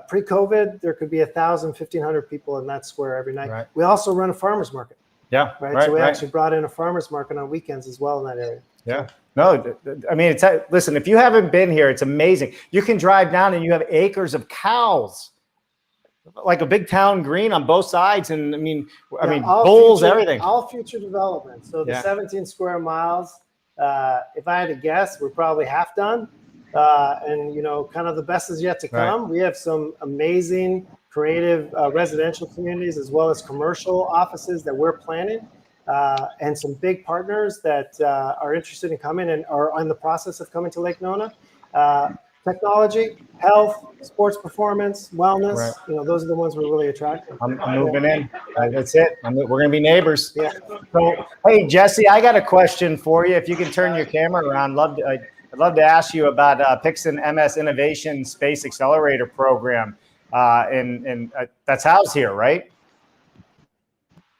pre-COVID, there could be 1,000, 1,500 people in that square every night. Right. We also run a farmer's market. Yeah. Right. So we actually brought in a farmer's market on weekends as well in that area. Yeah. No, I mean, listen, if you haven't been here, it's amazing. You can drive down and you have acres of cows. Like a big town green on both sides, and I mean, bulls, everything. All future development. So the 17 square miles. If I had to guess, we're probably half done, and you know, kind of the best is yet to come. Right. We have some amazing, creative residential communities as well as commercial offices that we're planning, and some big partners that are interested in coming and are in the process of coming to Lake Nona. Technology, health, sports performance, wellness, you know, those are the ones we're really attracting. I'm moving in. That's it. We're going to be neighbors. Yeah. So, hey, Jesse, I got a question for you. If you can turn your camera around, I'd love to ask you about Pixon MS Innovation Space Accelerator Program. And that's housed here, right?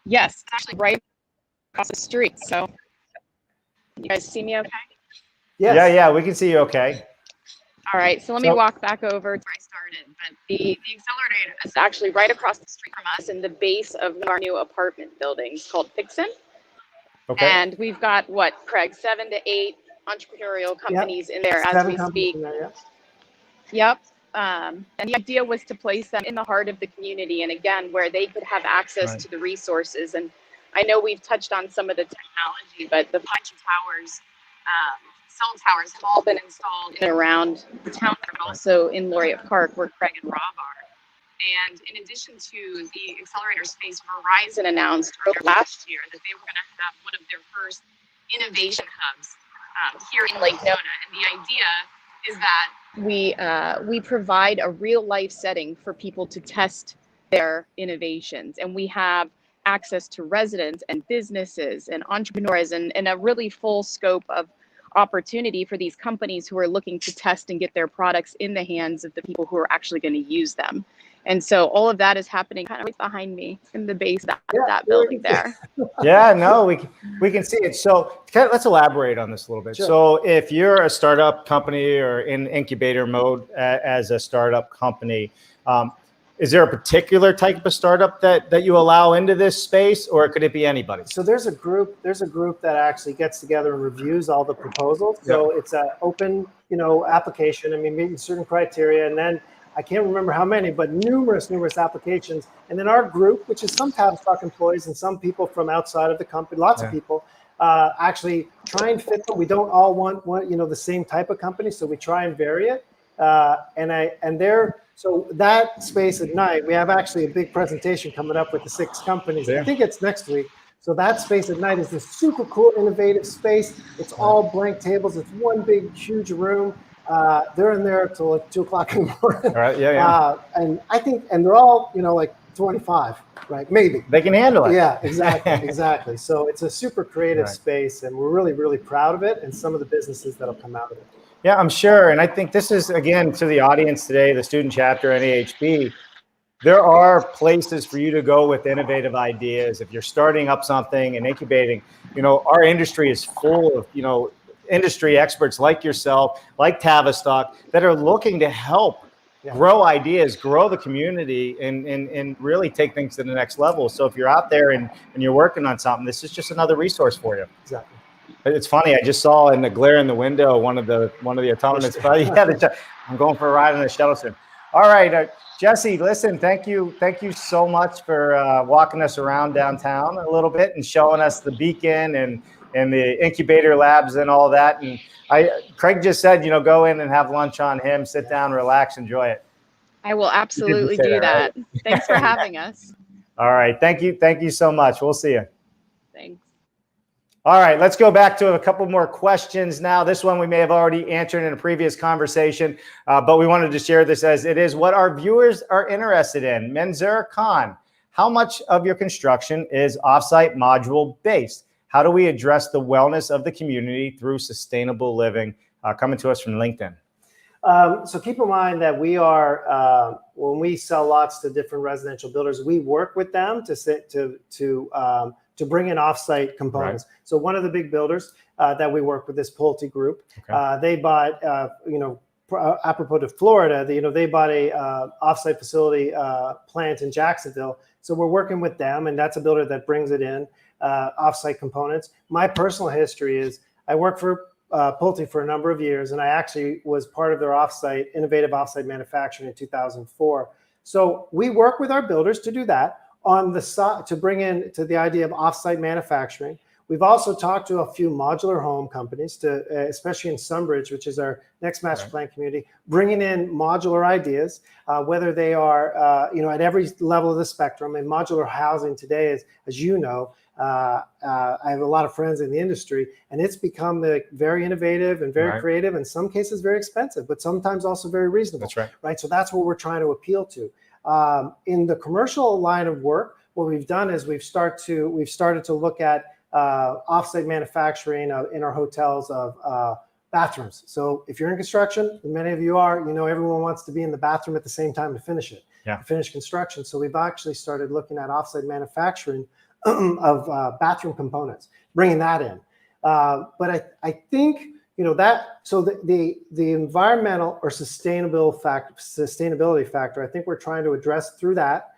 Yes, it's actually right across the street. So you guys see me okay? Yes. Yeah, we can see you okay. All right, so let me walk back over to where I started. But the accelerator is actually right across the street from us in the base of our new apartment buildings called Pixon. Okay. And we've got, what, Craig, 7 to 8 entrepreneurial companies in there as we speak. Yep. And the idea was to place them in the heart of the community, and again, where they could have access to the resources. And I know we've touched on some of the technology, but the 5G towers, cell towers have all been installed in and around the town, but also in Laureate Park, where Craig and Rob are. And in addition to the accelerator space, Verizon announced last year that they were going to have one of their first innovation hubs here in Lake Nona. And the idea is that we provide a real life setting for people to test their innovations, and we have access to residents and businesses and entrepreneurs and a really full scope of opportunity for these companies who are looking to test and get their products in the hands of the people who are actually going to use them. And so all of that is happening kind of right behind me in the base of that building there. Yeah, no, we can see it. So let's elaborate on this a little bit. Sure. So if you're a startup company or in incubator mode as a startup company, is there a particular type of startup that you allow into this space, or could it be anybody? So there's a group that actually gets together and reviews all the proposals. So it's an open, application. I mean, meeting certain criteria, and then I can't remember how many, but numerous applications. And then our group, which is some Tavistock employees and some people from outside of the company, lots of people, actually try and fit them. We don't all want the same type of company, so we try and vary it. So that space at night, we have actually a big presentation coming up with the 6 companies. Yeah. I think it's next week. So that space at night is this super cool, innovative space. It's all blank tables. It's one big, huge room. They're in there till like 2 o'clock in the morning. All right, yeah. And I think, and they're all, like 25, right? Maybe. They can handle it. Yeah, exactly, exactly. So it's a super creative Right. space, and we're really, really proud of it, and some of the businesses that'll come out of it. Yeah, I'm sure. And I think this is, again, to the audience today, the student chapter, NAHB, there are places for you to go with innovative ideas. If you're starting up something and incubating, our industry is full of, industry experts like yourself, like Tavistock, that are looking to help grow ideas, grow the community, and really take things to the next level. So if you're out there and you're working on something, this is just another resource for you. Exactly. It's funny. I just saw in the glare in the window one of the autonomous. I'm going for a ride on the shuttle soon. All right, Jesse. Listen, thank you so much for walking us around downtown a little bit and showing us the beacon and the incubator labs and all that. And Craig just said, go in and have lunch on him. Sit down, relax, enjoy it. I will absolutely do that. Right? Thanks for having us. All right, thank you so much. We'll see you. Thanks. All right, let's go back to a couple more questions now. This one we may have already answered in a previous conversation, but we wanted to share this as it is what our viewers are interested in. Menzer Khan, how much of your construction is offsite module based? How do we address the wellness of the community through sustainable living? Coming to us from LinkedIn. So keep in mind that we are, when we sell lots to different residential builders, we work with them to bring in offsite components. Right. So one of the big builders that we work with is Pulte Group. Okay. They bought, apropos to Florida, they bought a offsite facility plant in Jacksonville. So we're working with them, and that's a builder that brings it in, offsite components. My personal history is I worked for Pulte for a number of years, and I actually was part of their innovative offsite manufacturing in 2004. So we work with our builders to do that. On the side, to bring in to the idea of offsite manufacturing. We've also talked to a few modular home companies, especially in Sunbridge, which is our next master plan community, bringing in modular ideas, whether they are, at every level of the spectrum. And modular housing today is, as you know, I have a lot of friends in the industry, and it's become very innovative and very creative, in some cases very expensive, but sometimes also very reasonable. That's right. Right. So that's what we're trying to appeal to. In the commercial line of work, what we've done is we've started to look at offsite manufacturing in our hotels of bathrooms. So if you're in construction, and many of you are, everyone wants to be in the bathroom at the same time to finish it, to finish construction. So we've actually started looking at offsite manufacturing of bathroom components, bringing that in. But I think, so the environmental or sustainability factor, I think we're trying to address through that.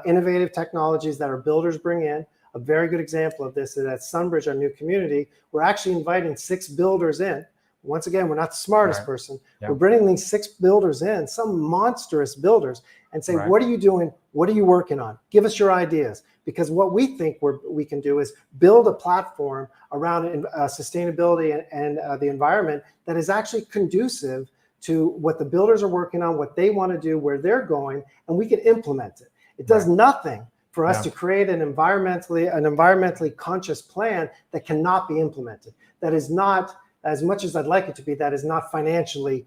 Innovative technologies that our builders bring in. A very good example of this is at Sunbridge, our new community. We're actually inviting 6 builders in. Once again, we're not the smartest person. We're bringing these 6 builders in, some monstrous builders, and say, what are you doing? What are you working on? Give us your ideas. Because what we think we can do is build a platform around sustainability and the environment that is actually conducive to what the builders are working on, what they want to do, where they're going, and we can implement it. It does nothing for us to create an environmentally conscious plan that cannot be implemented. That is not, as much as I'd like it to be, that is not financially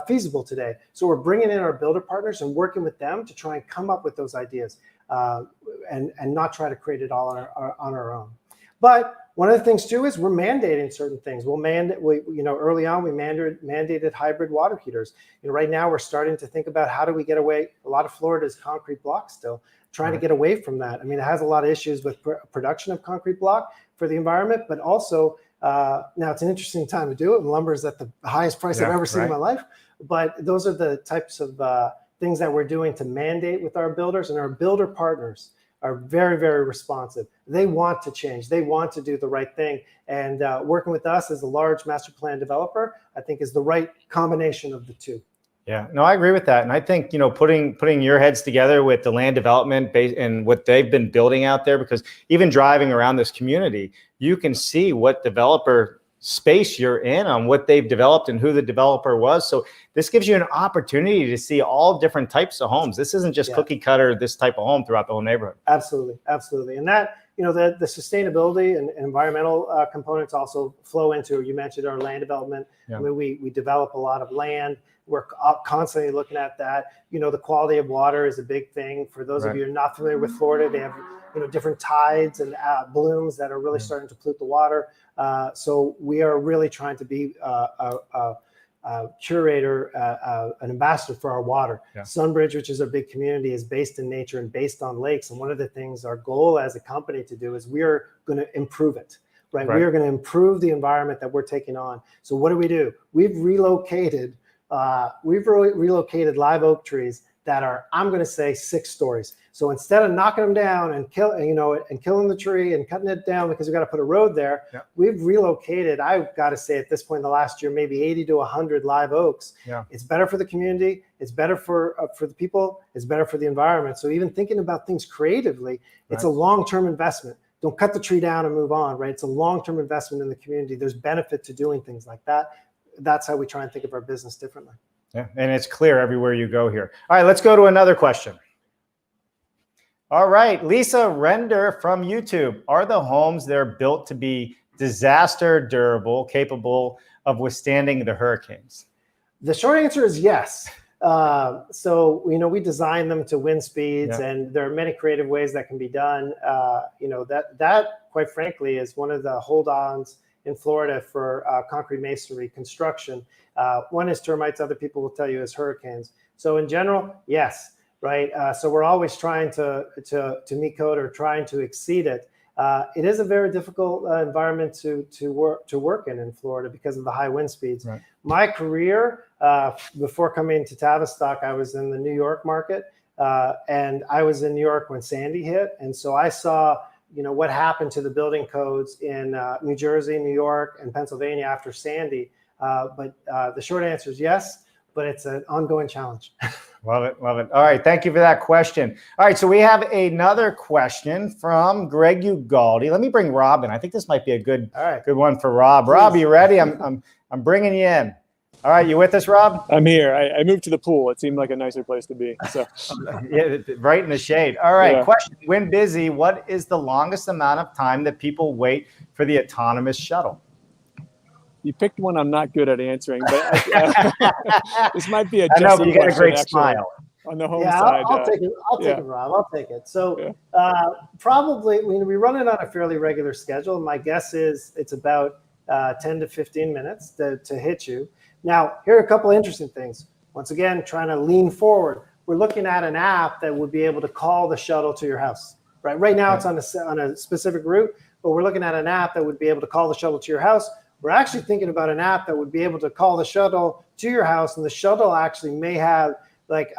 feasible today. So we're bringing in our builder partners and working with them to try and come up with those ideas and not try to create it all on our own. But one of the things too is we're mandating certain things. Early on we mandated hybrid water heaters. Right now we're starting to think about how do we get away. A lot of Florida is concrete block still, trying to get away from that. I mean, it has a lot of issues with production of concrete block for the environment, but also now it's an interesting time to do it. And lumber is at the highest price I've ever seen in my life. But those are the types of things that we're doing to mandate with our builders, and our builder partners are very, very responsive. They want to change. They want to do the right thing. And working with us as a large master plan developer, I think is the right combination of the two. Yeah, no, I agree with that. And I think, putting your heads together with the land development base and what they've been building out there, because even driving around this community, you can see what developer space you're in on what they've developed and who the developer was. So this gives you an opportunity to see all different types of homes. This isn't just cookie cutter, this type of home throughout the whole neighborhood. Absolutely. Absolutely. And that the sustainability and environmental components also flow into, you mentioned our land development. Yeah. I mean, we develop a lot of land. We're constantly looking at that. The quality of water is a big thing. For those of you who are not familiar with Florida, they have different tides and blooms that are really starting to pollute the water. So we are really trying to be a curator, an ambassador for our water. Yeah. Sunbridge, which is a big community, is based in nature and based on lakes. And one of the things our goal as a company to do is we are going to improve it. Right? We are going to improve the environment that we're taking on. So what do? We've relocated live oak trees that are, I'm going to say, 6 stories. So instead of knocking them down and killing the tree and cutting it down because we've got to put a road there, we've relocated, I've got to say at this point in the last year, maybe 80 to 100 live oaks. Yeah. It's better for the community. It's better for the people. It's better for the environment. So even thinking about things creatively, it's a long-term investment. Don't cut the tree down and move on, right? It's a long-term investment in the community. There's benefit to doing things like that. That's how we try and think of our business differently. Yeah, and it's clear everywhere you go here. All right, let's go to another question. All right, Lisa Render from YouTube. Are the homes there built to be disaster durable, capable of withstanding the hurricanes? The short answer is yes. So, we design them to wind speeds, and there are many creative ways that can be done. That quite frankly is one of the hold-ons in Florida for concrete masonry construction. One is termites, other people will tell you is hurricanes. So in general, yes, right? So we're always trying to meet code or trying to exceed it. It is a very difficult environment to work in Florida because of the high wind speeds. Right. My career, before coming to Tavistock, I was in the New York market, and I was in New York when Sandy hit. And so I saw what happened to the building codes in New Jersey, New York, and Pennsylvania after Sandy. But the short answer is yes, but it's an ongoing challenge. Love it, love it. All right, thank you for that question. All right, so we have another question from Greg Ugaldi. Let me bring Rob in. I think this might be a good one for Rob. Please. Rob, you ready? I'm bringing you in. All right, you with us, Rob? I'm here. I moved to the pool. It seemed like a nicer place to be. So, yeah, right in the shade. All right, question. When busy, what is the longest amount of time that people wait for the autonomous shuttle? You picked one I'm not good at answering, but this might be a Jesse I know, you got a great actually, smile. On the home side. I'll take it. I'll take it, Rob. I'll take it. So probably we run it on a fairly regular schedule. My guess is it's about 10 to 15 minutes to hit you. Now, here are a couple of interesting things. Once again, trying to lean forward. We're looking at an app that would be able to call the shuttle to your house. Right now, it's on a specific route, but we're looking at an app that would be able to call the shuttle to your house. We're actually thinking about an app that would be able to call the shuttle to your house, and the shuttle actually may have like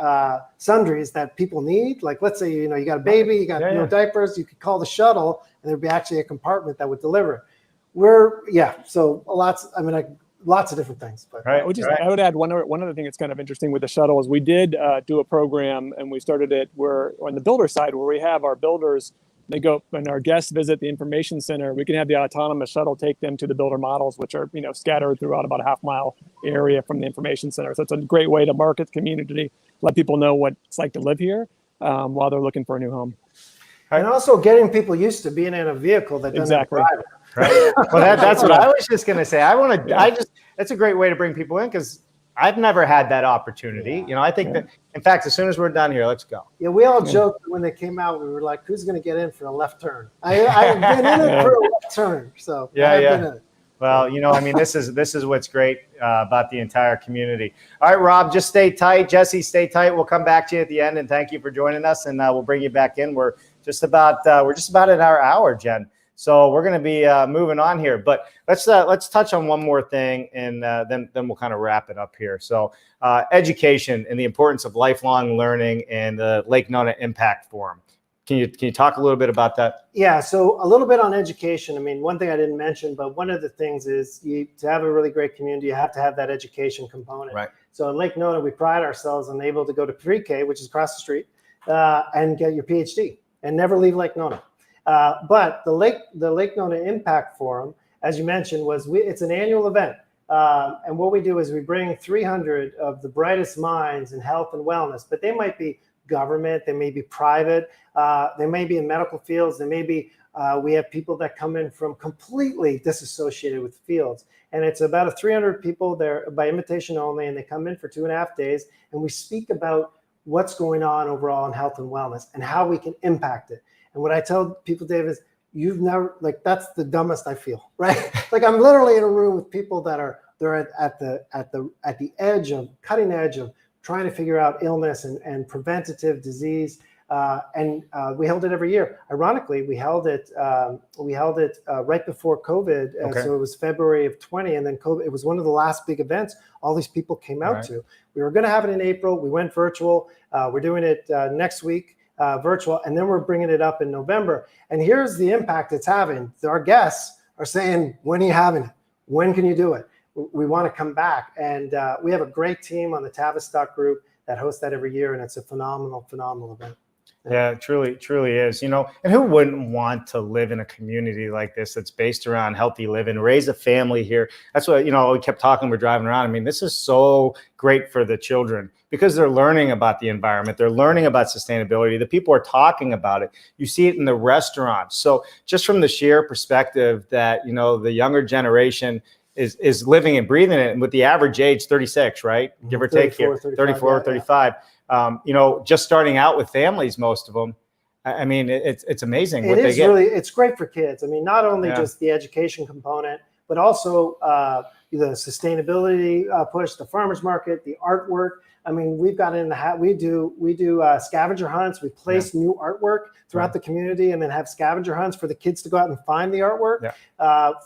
sundries that people need. Like, let's say, you got a baby, you got diapers, you could call the shuttle, and there'd be actually a compartment that would deliver it. So lots of different things. But I would add one other thing that's kind of interesting with the shuttle is we did do a program, and we started it where on the builder side, where we have our builders, they go and our guests visit the information center. We can have the autonomous shuttle take them to the builder models, which are scattered throughout about a half-mile area from the information center. So it's a great way to market the community, let people know what it's like to live here while they're looking for a new home. And also getting people used to being in a vehicle that doesn't have a driver. Right. Well, that's what I was just going to say. That's a great way to bring people in because I've never had that opportunity. I think that, in fact, as soon as we're done here, let's go. Yeah, we all joked when they came out. We were like, "Who's going to get in for a left turn?" I've been in it for a left turn, so I've been in it. Well, this is what's great about the entire community. All right, Rob, just stay tight. Jesse, stay tight. We'll come back to you at the end, and thank you for joining us. And we'll bring you back in. We're just about at our hour, Jen. So we're going to be moving on here, but let's touch on one more thing, and then we'll kind of wrap it up here. So education and the importance of lifelong learning and the Lake Nona Impact Forum. Can you talk a little bit about that? Yeah, so a little bit on education. I mean, one thing I didn't mention, but one of the things is to have a really great community, you have to have that education component. Right. So at Lake Nona, we pride ourselves on able to go to pre-K, which is across the street, and get your PhD and never leave Lake Nona. But the Lake Nona Impact Forum, as you mentioned, it's an annual event. And what we do is we bring 300 of the brightest minds in health and wellness, but they might be government, they may be private, they may be in medical fields, they may be We have people that come in from completely disassociated with fields. And it's about 300 people there by invitation only, and they come in for 2.5 days, and we speak about what's going on overall in health and wellness and how we can impact it. And what I tell people, Dave, is you've never, like, that's the dumbest I feel, right? Like, I'm literally in a room with people that they're at the edge of, cutting edge of trying to figure out illness and preventative disease. We held it every year. Ironically, we held it right before COVID. So it was February of 20, and then COVID, it was one of the last big events all these people came out to. We were going to have it in April. We went virtual. We're doing it next week, virtual, and then we're bringing it up in November. And here's the impact it's having. Our guests are saying, when are you having it? When can you do it? We want to come back. And we have a great team on the Tavistock group that hosts that every year, and it's a phenomenal, phenomenal event. Yeah, it truly is, and who wouldn't want to live in a community like this that's based around healthy living, raise a family here. That's what, we kept talking, we're driving around. I mean, this is so great for the children because they're learning about the environment. They're learning about sustainability. The people are talking about it. You see it in the restaurants. So just from the sheer perspective that, the younger generation is living and breathing it, and with the average age 36, right? Give or take here, 34, 35. Just starting out with families, most of them. I mean, it's amazing what they get. It's great for kids. I mean, not only just the education component, but also the sustainability push, the farmers market, the artwork. I mean, we've got in the hat. We do scavenger hunts. We place new artwork throughout the community, and then have scavenger hunts for the kids to go out and find the artwork.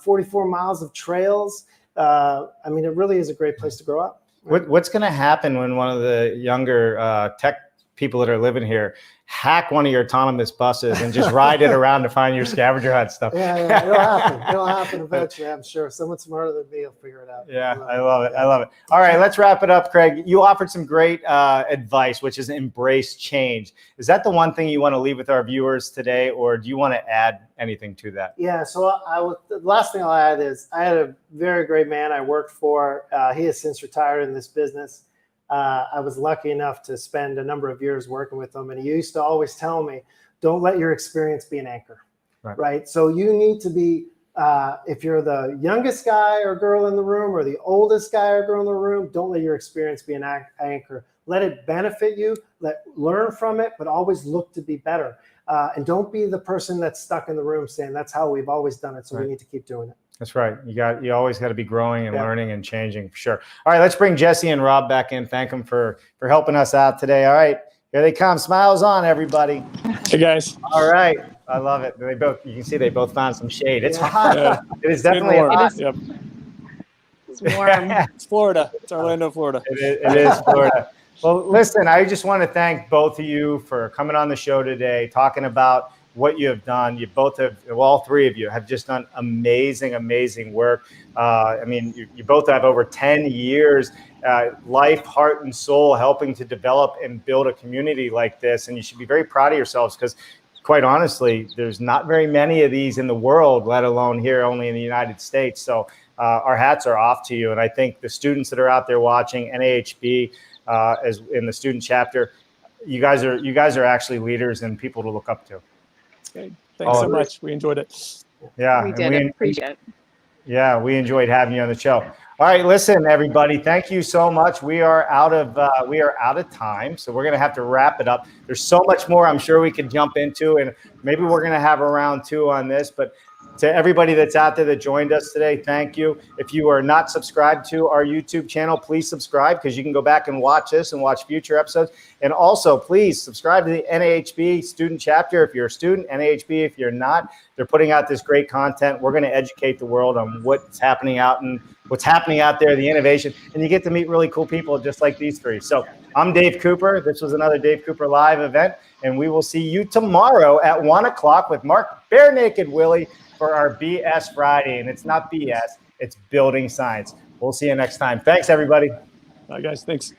44 miles of trails. I mean, it really is a great place to grow up. What's going to happen when one of the younger tech people that are living here hack one of your autonomous buses and just ride it around to find your scavenger hunt stuff? Yeah, it'll happen. It'll happen eventually, I'm sure. Someone smarter than me will figure it out. Yeah, I love it. I love it. All right, let's wrap it up, Craig. You offered some great advice, which is embrace change. Is that the one thing you want to leave with our viewers today, or do you want to add anything to that? Yeah, so the last thing I'll add is I had a very great man I worked for. He has since retired in this business. I was lucky enough to spend a number of years working with him, and he used to always tell me, don't let your experience be an anchor, right? So you need to be, if you're the youngest guy or girl in the room or the oldest guy or girl in the room, don't let your experience be an anchor. Let it benefit you, learn from it, but always look to be better. And don't be the person that's stuck in the room saying, that's how we've always done it, so we need to keep doing it. That's right. You always got to be growing and learning and changing, for sure. All right, let's bring Jesse and Rob back in. Thank them for helping us out today. All right, here they come. Smiles on, everybody. Hey guys. All right, I love it. You can see they both found some shade. It's hot. Yeah. It is definitely hot. Yep. It's warm. It's Florida. It's Orlando, Florida. It is Florida. Well, listen, I just want to thank both of you for coming on the show today, talking about what you have done. You both have, well, all three of you have just done amazing, amazing work. I mean, you both have over 10 years, life, heart, and soul helping to develop and build a community like this. And you should be very proud of yourselves because, quite honestly, there's not very many of these in the world, let alone here only in the United States. So our hats are off to you. And I think the students that are out there watching, NAHB, as in the student chapter, you guys are actually leaders and people to look up to. Okay. Thanks so much. We enjoyed it. Yeah, we did appreciate it. Yeah, we enjoyed having you on the show. All right, listen, everybody, thank you so much. We are out of time, so we're going to have to wrap it up. There's so much more I'm sure we could jump into, and maybe we're going to have a round two on this, but to everybody that's out there that joined us today, thank you. If you are not subscribed to our YouTube channel, please subscribe because you can go back and watch this and watch future episodes. And also, please subscribe to the NAHB student chapter if you're a student, NAHB if you're not. They're putting out this great content. We're going to educate the world on what's happening out there, the innovation, and you get to meet really cool people just like these three. So I'm Dave Cooper. This was another Dave Cooper Live event, and we will see you tomorrow at 1 o'clock with Mark Bare Naked Willie for our BS Friday. And it's not BS, it's building science. We'll see you next time. Thanks, everybody. Bye, guys. Thanks.